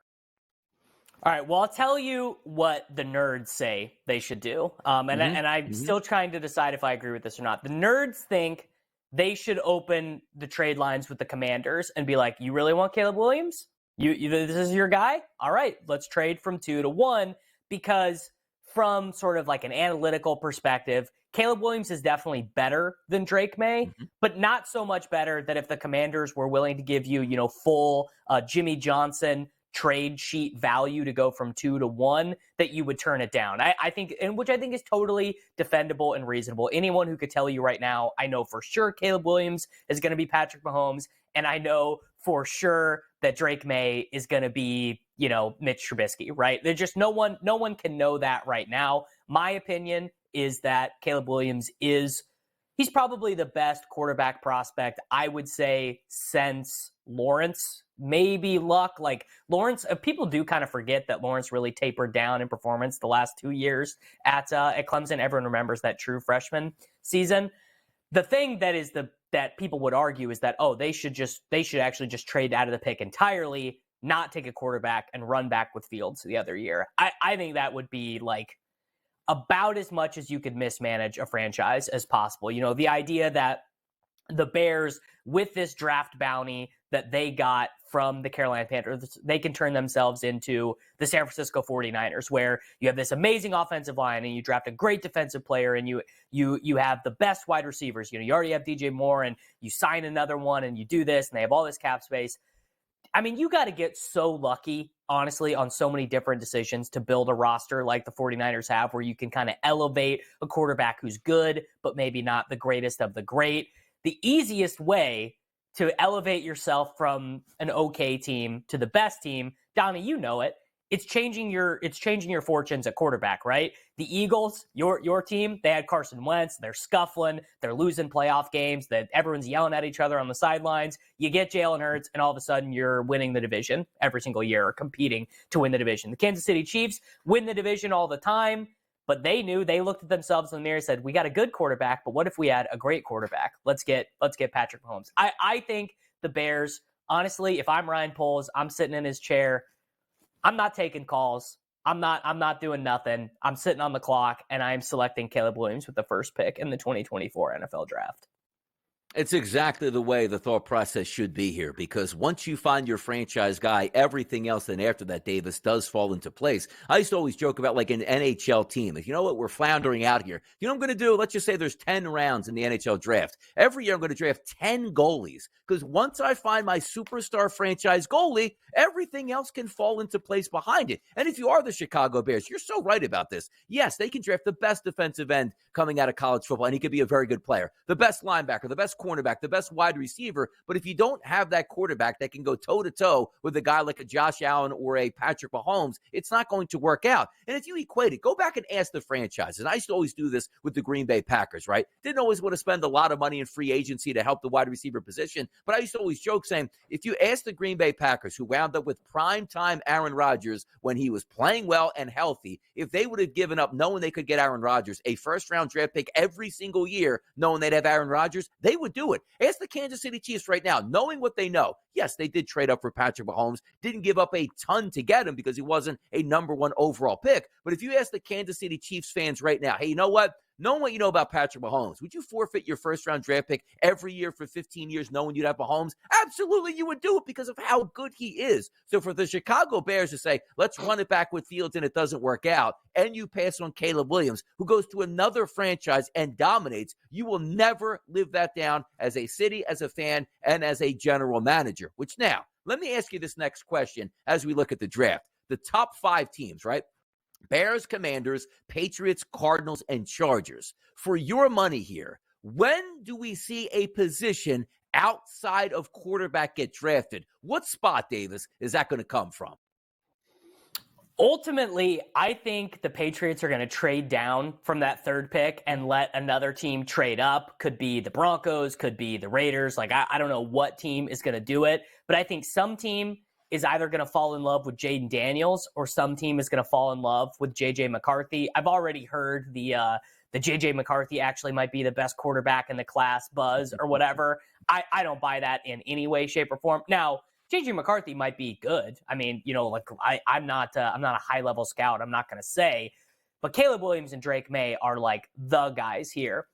All right, well, I'll tell you what the nerds say they should do. And I'm still trying to decide if I agree with this or not. The nerds think they should open the trade lines with the Commanders and be like, you really want Caleb Williams? You this is your guy? All right, let's trade from 2 to 1, because from sort of like an analytical perspective, Caleb Williams is definitely better than Drake May, but not so much better that if the Commanders were willing to give you, full Jimmy Johnson trade sheet value to go from 2 to 1, that you would turn it down. I think, and which I think is totally defendable and reasonable. Anyone who could tell you right now, I know for sure Caleb Williams is going to be Patrick Mahomes, and I know for sure that Drake May is going to be, Mitch Trubisky, right? There's just no one can know that right now. My opinion is that Caleb Williams he's probably the best quarterback prospect, I would say, since Lawrence. Maybe Luck. Like Lawrence, people do kind of forget that Lawrence really tapered down in performance the last 2 years at Clemson. Everyone remembers that true freshman season. The thing that people would argue is that, they should actually just trade out of the pick entirely, not take a quarterback and run back with Fields the other year. I think that would be like about as much as you could mismanage a franchise as possible. The idea that the Bears, with this draft bounty that they got from the Carolina Panthers, they can turn themselves into the San Francisco 49ers, where you have this amazing offensive line and you draft a great defensive player and you have the best wide receivers. You already have DJ Moore and you sign another one and you do this and they have all this cap space. I mean, you got to get so lucky, honestly, on so many different decisions to build a roster like the 49ers have, where you can kind of elevate a quarterback who's good, but maybe not the greatest of the great. The easiest way to elevate yourself from an okay team to the best team, Donnie, you know it. It's changing your fortunes at quarterback, right? The Eagles, your team, they had Carson Wentz. They're scuffling. They're losing playoff games. That everyone's yelling at each other on the sidelines. You get Jalen Hurts, and all of a sudden you're winning the division every single year, or competing to win the division. The Kansas City Chiefs win the division all the time, but they looked at themselves in the mirror and said, we got a good quarterback, but what if we had a great quarterback? Let's get Patrick Mahomes. I think the Bears, honestly, if I'm Ryan Poles, I'm sitting in his chair, I'm not taking calls. I'm not doing nothing. I'm sitting on the clock, and I'm selecting Caleb Williams with the first pick in the 2024 NFL draft. It's exactly the way the thought process should be here, because once you find your franchise guy, everything else then after that, Davis, does fall into place. I used to always joke about like an NHL team. If you know what, we're floundering out here. You know what I'm going to do? Let's just say there's 10 rounds in the NHL draft. Every year I'm going to draft 10 goalies, because once I find my superstar franchise goalie, everything else can fall into place behind it. And if you are the Chicago Bears, you're so right about this. Yes, they can draft the best defensive end coming out of college football, and he could be a very good player. The best linebacker, the best cornerback, the best wide receiver. But if you don't have that quarterback that can go toe-to-toe with a guy like a Josh Allen or a Patrick Mahomes, it's not going to work out. And if you equate it, go back and ask the franchises. And I used to always do this with the Green Bay Packers, right? Didn't always want to spend a lot of money in free agency to help the wide receiver position. But I used to always joke saying, if you ask the Green Bay Packers, who wound up with prime-time Aaron Rodgers when he was playing well and healthy, if they would have given up knowing they could get Aaron Rodgers, a first-round draft pick every single year, knowing they'd have Aaron Rodgers, they would do it. Ask the Kansas City Chiefs right now, knowing what they know. Yes, they did trade up for Patrick Mahomes, didn't give up a ton to get him because he wasn't a number 1 overall pick. But if you ask the Kansas City Chiefs fans right now, hey, you know what? knowing what you know about Patrick Mahomes, would you forfeit your first-round draft pick every year for 15 years knowing you'd have Mahomes? Absolutely, you would do it because of how good he is. So for the Chicago Bears to say, let's run it back with Fields and it doesn't work out, and you pass on Caleb Williams, who goes to another franchise and dominates, you will never live that down as a city, as a fan, and as a general manager. Which now, let me ask you this next question as we look at the draft. The top 5 teams, right? Bears, Commanders, Patriots, Cardinals, and Chargers. For your money here, when do we see a position outside of quarterback get drafted? What spot, Davis, is that going to come from? Ultimately, I think the Patriots are going to trade down from that 3rd pick and let another team trade up. Could be the Broncos, could be the Raiders. Like, I don't know what team is going to do it, but I think some team is either going to fall in love with Jaden Daniels or some team is going to fall in love with J.J. McCarthy. I've already heard the J.J. McCarthy actually might be the best quarterback in the class buzz or whatever. I don't buy that in any way, shape, or form. Now, J.J. McCarthy might be good. I mean, I'm not a high-level scout. I'm not going to say. But Caleb Williams and Drake May are like the guys here.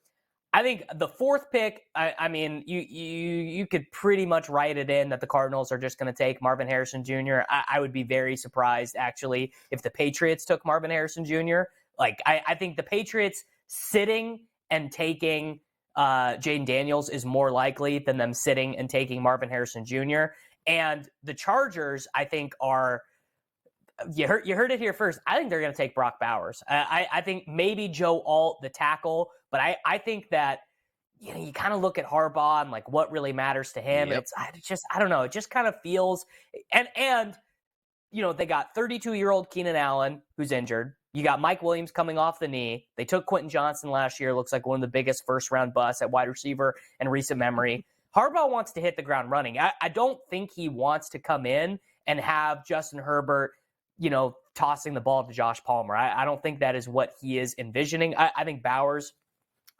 I think the 4th pick, I mean, you could pretty much write it in that the Cardinals are just going to take Marvin Harrison Jr. I would be very surprised, actually, if the Patriots took Marvin Harrison Jr. Like, I think the Patriots sitting and taking Jaden Daniels is more likely than them sitting and taking Marvin Harrison Jr. And the Chargers, I think, are you heard it here first. I think they're going to take Brock Bowers. I think maybe Joe Alt, the tackle, but I think that you kind of look at Harbaugh and like what really matters to him. Yep. And I don't know. It just kind of feels and they got 32-year-old Keenan Allen who's injured. You got Mike Williams coming off the knee. They took Quentin Johnson last year. Looks like one of the biggest first-round busts at wide receiver in recent memory. Harbaugh wants to hit the ground running. I don't think he wants to come in and have Justin Herbert, tossing the ball to Josh Palmer. I don't think that is what he is envisioning. I think Bowers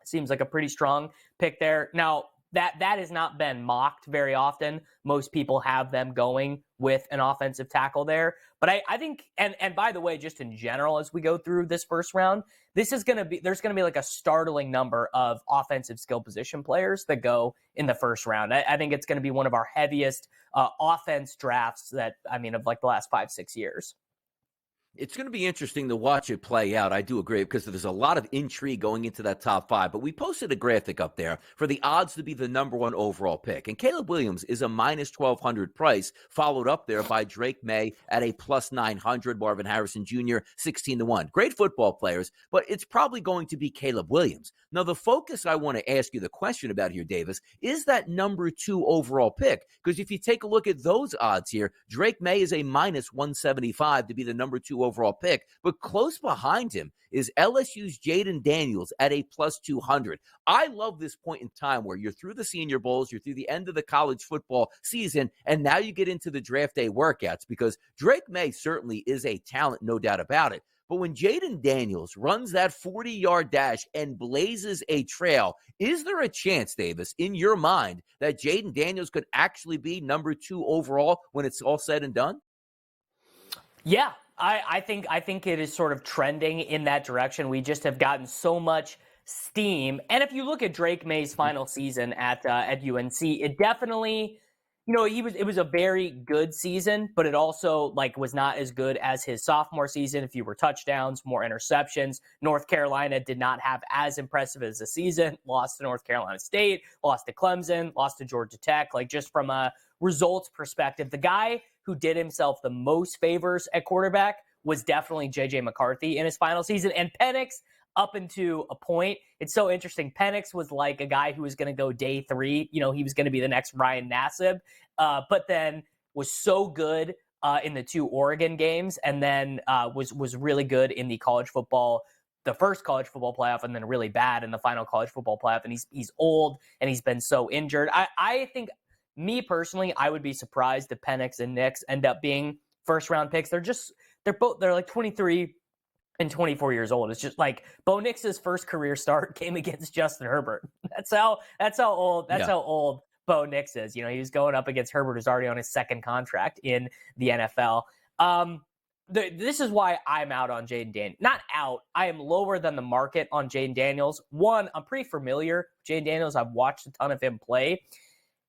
seems like a pretty strong pick there. Now, that has not been mocked very often. Most people have them going with an offensive tackle there. But I think, and by the way, just in general, as we go through this first round, there's going to be like a startling number of offensive skill position players that go in the first round. I think it's going to be one of our heaviest offense drafts of like the last 5-6 years. It's going to be interesting to watch it play out. I do agree because there's a lot of intrigue going into that top 5. But we posted a graphic up there for the odds to be the number 1 overall pick. And Caleb Williams is a minus 1,200 price, followed up there by Drake May at a plus 900, Marvin Harrison Jr. 16-1. Great football players, but it's probably going to be Caleb Williams. Now, the focus I want to ask you the question about here, Davis, is that number 2 overall pick. Because if you take a look at those odds here, Drake May is a minus 175 to be the number 2 overall pick, but close behind him is LSU's Jaden Daniels at a plus 200. I love this point in time where you're through the Senior Bowls, you're through the end of the college football season, and now you get into the draft day workouts because Drake May certainly is a talent, no doubt about it. But when Jaden Daniels runs that 40-yard dash and blazes a trail, is there a chance, Davis, in your mind that Jaden Daniels could actually be number 2 overall when it's all said and done? Yeah. I think it is sort of trending in that direction. We just have gotten so much steam. And if you look at Drake May's final season at UNC, it definitely, it was a very good season, but it also was not as good as his sophomore season. Fewer touchdowns, more interceptions. North Carolina did not have as impressive as a season. Lost to North Carolina State, lost to Clemson, lost to Georgia Tech. Just from a results perspective, the guy who did himself the most favors at quarterback was definitely J.J. McCarthy in his final season. And Penix, up into a point, it's so interesting. Penix was like a guy who was going to go day 3. He was going to be the next Ryan Nassib, but then was so good in the 2 Oregon games and then was really good in the first college football playoff and then really bad in the final college football playoff. And he's old and he's been so injured. I think, me personally, I would be surprised if Penix and Nix end up being first-round picks. They're like 23 and 24 years old. It's just like Bo Nix's first career start came against Justin Herbert. That's how old Bo Nix is. He was going up against Herbert, who's already on his second contract in the NFL. this is why I'm out on Jaden Daniels. Not out. I am lower than the market on Jaden Daniels. One, I'm pretty familiar with Jaden Daniels. I've watched a ton of him play.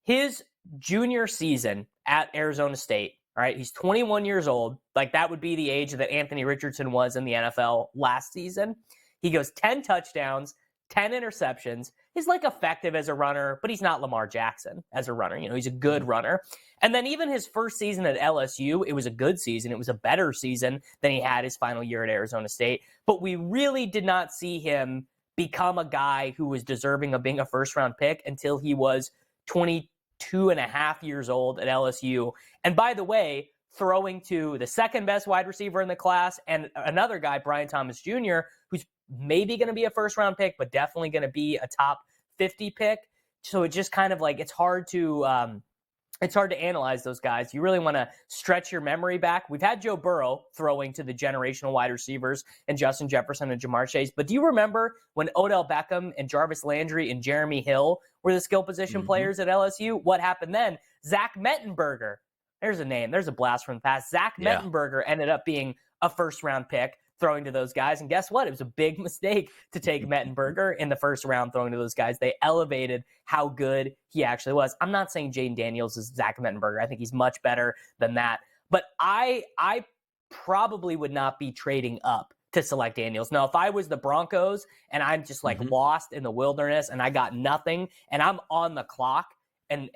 His junior season at Arizona State, all right, he's 21 years old. Like, that would be the age that Anthony Richardson was in the NFL last season. He goes 10 touchdowns, 10 interceptions. He's like effective as a runner, but he's not Lamar Jackson as a runner. You know, he's a good runner. And then even his first season at LSU, it was a good season. It was a better season than he had his final year at Arizona State. But we really did not see him become a guy who was deserving of being a first-round pick until he was 22 and a half years old at LSU. And by the way, throwing to the second best wide receiver in the class and another guy, Brian Thomas Jr., who's maybe going to be a first-round pick, but definitely going to be a top 50 pick. So it just kind of like, it's hard to analyze those guys. You really want to stretch your memory back. We've had Joe Burrow throwing to the generational wide receivers and Justin Jefferson and Jamar Chase. But do you remember when Odell Beckham and Jarvis Landry and Jeremy Hill were the skill position players at LSU? What happened then? Zach Mettenberger. There's a name. There's a blast from the past. Zach Mettenberger ended up being a first-round pick throwing to those guys. And guess what? It was a big mistake to take Mettenberger in the first round throwing to those guys. They elevated how good he actually was. I'm not saying Jaden Daniels is Zach Mettenberger. I think he's much better than that. But I probably would not be trading up to select Daniels. Now, if I was the Broncos and I'm just like lost in the wilderness and I got nothing and I'm on the clock and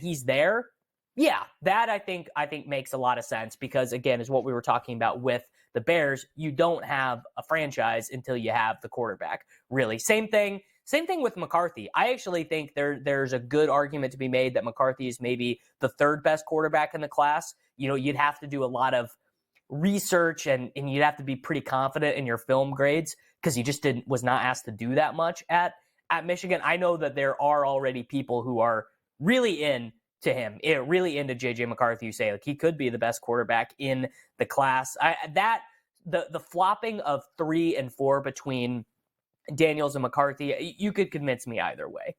he's there, yeah, that I think makes a lot of sense because, again, is what we were talking about with the Bears. You don't have a franchise until you have the quarterback, really. Same thing with McCarthy. I actually think there's a good argument to be made that McCarthy is maybe the third best quarterback in the class. You know, you'd have to do a lot of research and you'd have to be pretty confident in your film grades because he just was not asked to do that much at Michigan. I know that there are already people who are really into JJ McCarthy, who say like he could be the best quarterback in the class. The flopping of 3 and 4 between Daniels and McCarthy, you could convince me either way.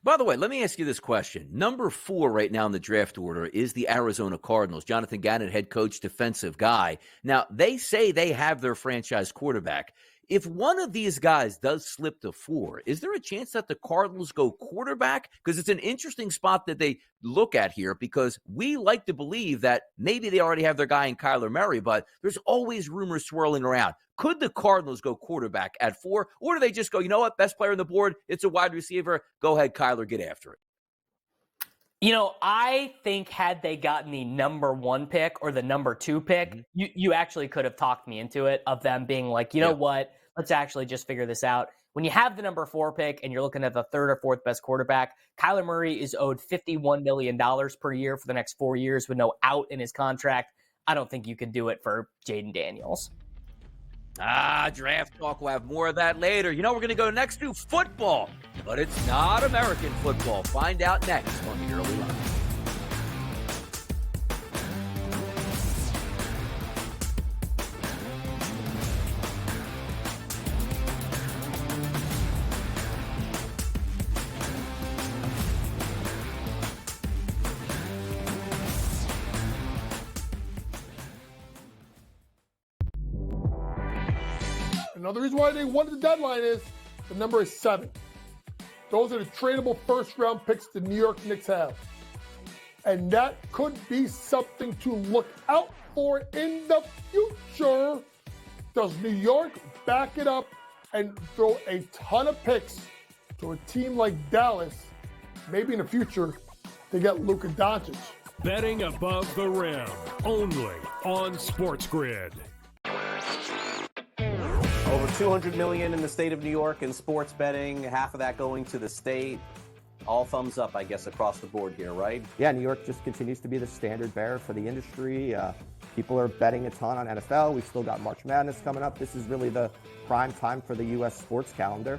By the way, let me ask you this question. Number 4 right now in the draft order is the Arizona Cardinals. Jonathan Gannon, head coach, defensive guy. Now, they say they have their franchise quarterback. If one of these guys does slip to 4, is there a chance that the Cardinals go quarterback? Because it's an interesting spot that they look at here because we like to believe that maybe they already have their guy in Kyler Murray, but there's always rumors swirling around. Could the Cardinals go quarterback at 4, or do they just go, you know what, best player on the board, it's a wide receiver, go ahead, Kyler, get after it? You know, I think had they gotten the number 1 pick or the number 2 pick, you actually could have talked me into it, of them being like, you know what, let's actually just figure this out. When you have the number 4 pick and you're looking at the 3rd or 4th best quarterback, Kyler Murray is owed $51 million per year for the next 4 years with no out in his contract. I don't think you can do it for Jaden Daniels. Draft talk. We'll have more of that later. You know, we're going to go next to football, but it's not American football. Find out next on the Early Line. Another reason why they won the deadline is the number is 7. Those are the tradable first-round picks the New York Knicks have. And that could be something to look out for in the future. Does New York back it up and throw a ton of picks to a team like Dallas? Maybe in the future, they get Luka Doncic. Betting above the rim, only on SportsGrid. Over $200 million in the state of New York in sports betting, half of that going to the state. All thumbs up, I guess, across the board here, right? Yeah, New York just continues to be the standard bearer for the industry. People are betting a ton on NFL. We've still got March Madness coming up. This is really the prime time for the U.S. sports calendar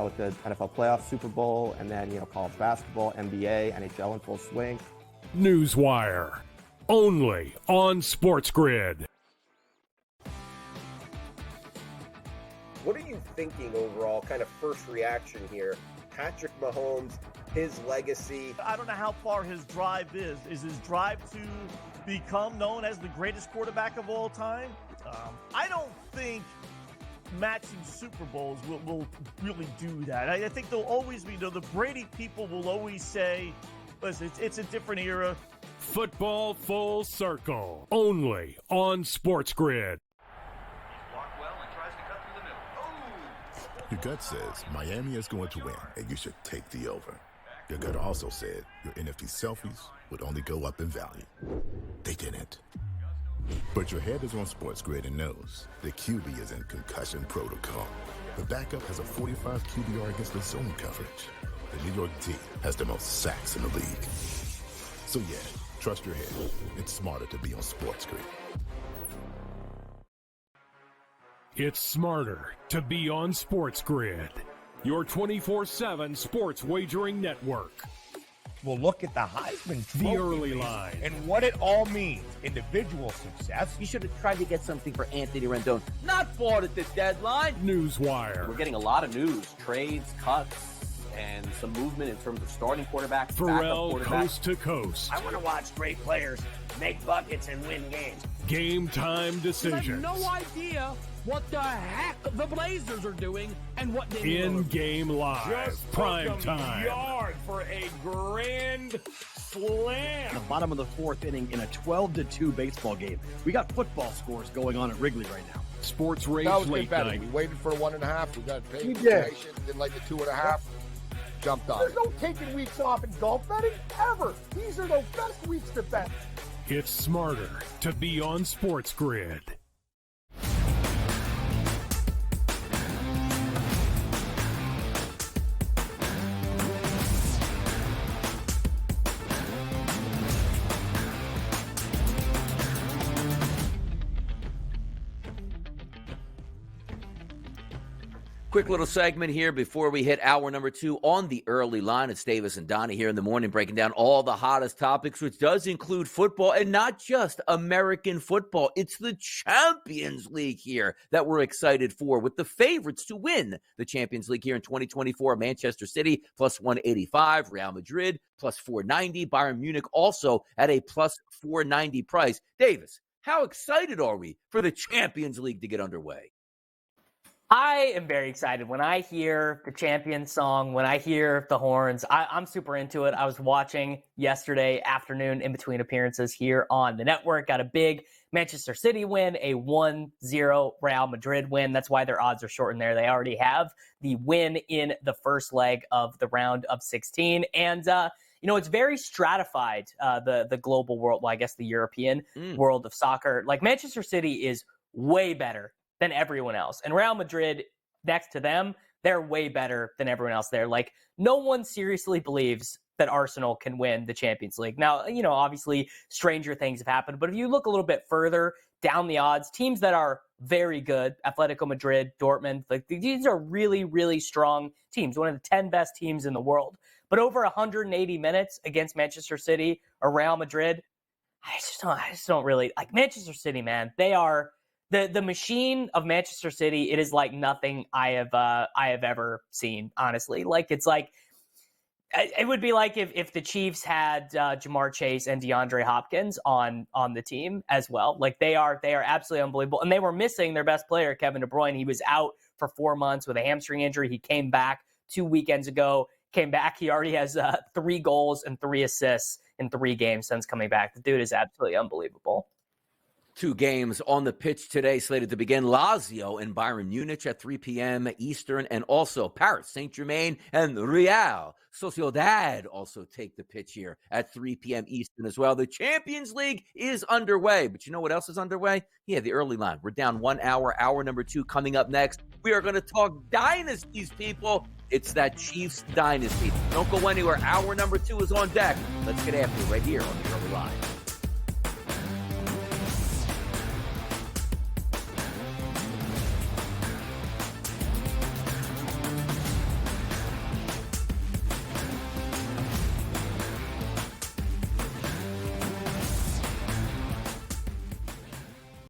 with the NFL playoffs, Super Bowl, and then, college basketball, NBA, NHL in full swing. Newswire, only on SportsGrid. What are you thinking overall, kind of first reaction here? Patrick Mahomes, his legacy. I don't know how far his drive is. Is his drive to become known as the greatest quarterback of all time? I don't think matching Super Bowls will really do that. I think there'll always be, the Brady people will always say, listen, it's a different era. Football Full Circle, only on SportsGrid. Your gut says Miami is going to win, and you should take the over. Your gut also said your NFT selfies would only go up in value. They didn't. But your head is on SportsGrid and knows the QB is in concussion protocol. The backup has a 45 QBR against the zone coverage. The New York D has the most sacks in the league. So yeah, trust your head. It's smarter to be on SportsGrid. It's smarter to be on SportsGrid, your 24/7 sports wagering network. We'll look at the Heisman Trophy The early race line. and what it all means. Individual success. You should have tried to get something for Anthony Rendon. Not bought at the deadline. Newswire. We're getting a lot of news, trades, cuts, and some movement in terms of starting quarterbacks, Pharrell backup quarterbacks. coast to coast. I want to watch great players make buckets and win games. Game time I decisions. have no idea what the heck the Blazers are doing and what they In-game live. Just Prime took 'em time. yard for a grand slam. The bottom of the fourth inning in a 12-2 baseball game. We got football scores going on at Wrigley right now. Sports Rage That was good Late betting. Night. We waited for 1.5. We got paid. We for did. patient, didn't like the 2.5. Jumped on There's it. no taking weeks off in golf betting ever. These are the best weeks to bet. It's smarter to be on SportsGrid. Quick little segment here before we hit hour number 2 on the early line. It's Davis and Donnie here in the morning breaking down all the hottest topics, which does include football and not just American football. It's the Champions League here that we're excited for, with the favorites to win the Champions League here in 2024. Manchester City plus 185, Real Madrid plus 490, Bayern Munich also at a plus 490 price. Davis, how excited are we for the Champions League to get underway? I am very excited. When I hear the Champions song, when I hear the horns, I'm super into it. I was watching yesterday afternoon in between appearances here on the network. Got a big Manchester City win, a 1-0 Real Madrid win. That's why their odds are shortened there. They already have the win in the first leg of the round of 16. And, it's very stratified, the global world, well, I guess the European world of soccer. Like, Manchester City is way better than everyone else. And Real Madrid, next to them, they're way better than everyone else there. Like, no one seriously believes that Arsenal can win the Champions League. Now, obviously, stranger things have happened. But if you look a little bit further down the odds, teams that are very good, Atletico Madrid, Dortmund, like, these are really, really strong teams, one of the 10 best teams in the world. But over 180 minutes against Manchester City or Real Madrid, I just don't really like Manchester City, man. They are the machine of Manchester City. It is like nothing I have ever seen, honestly. Like, it's like, it would be like if the Chiefs had Jamar Chase and DeAndre Hopkins on the team as well. Like, they are absolutely unbelievable. And they were missing their best player, Kevin De Bruyne. He was out for 4 months with a hamstring injury. He came back 2 weekends ago. Came back. He already has 3 goals and 3 assists in 3 games since coming back. The dude is absolutely unbelievable. 2 games on the pitch today slated to begin. Lazio and Bayern Munich at 3 p.m. Eastern, and also Paris Saint-Germain and Real Sociedad also take the pitch here at 3 p.m. Eastern as well. The Champions League is underway, but you know what else is underway? Yeah, the early line. We're down 1 hour. Hour number 2 coming up next. We are going to talk dynasties, people. It's that Chiefs dynasty. Don't go anywhere. Hour number 2 is on deck. Let's get after it right here on the early line.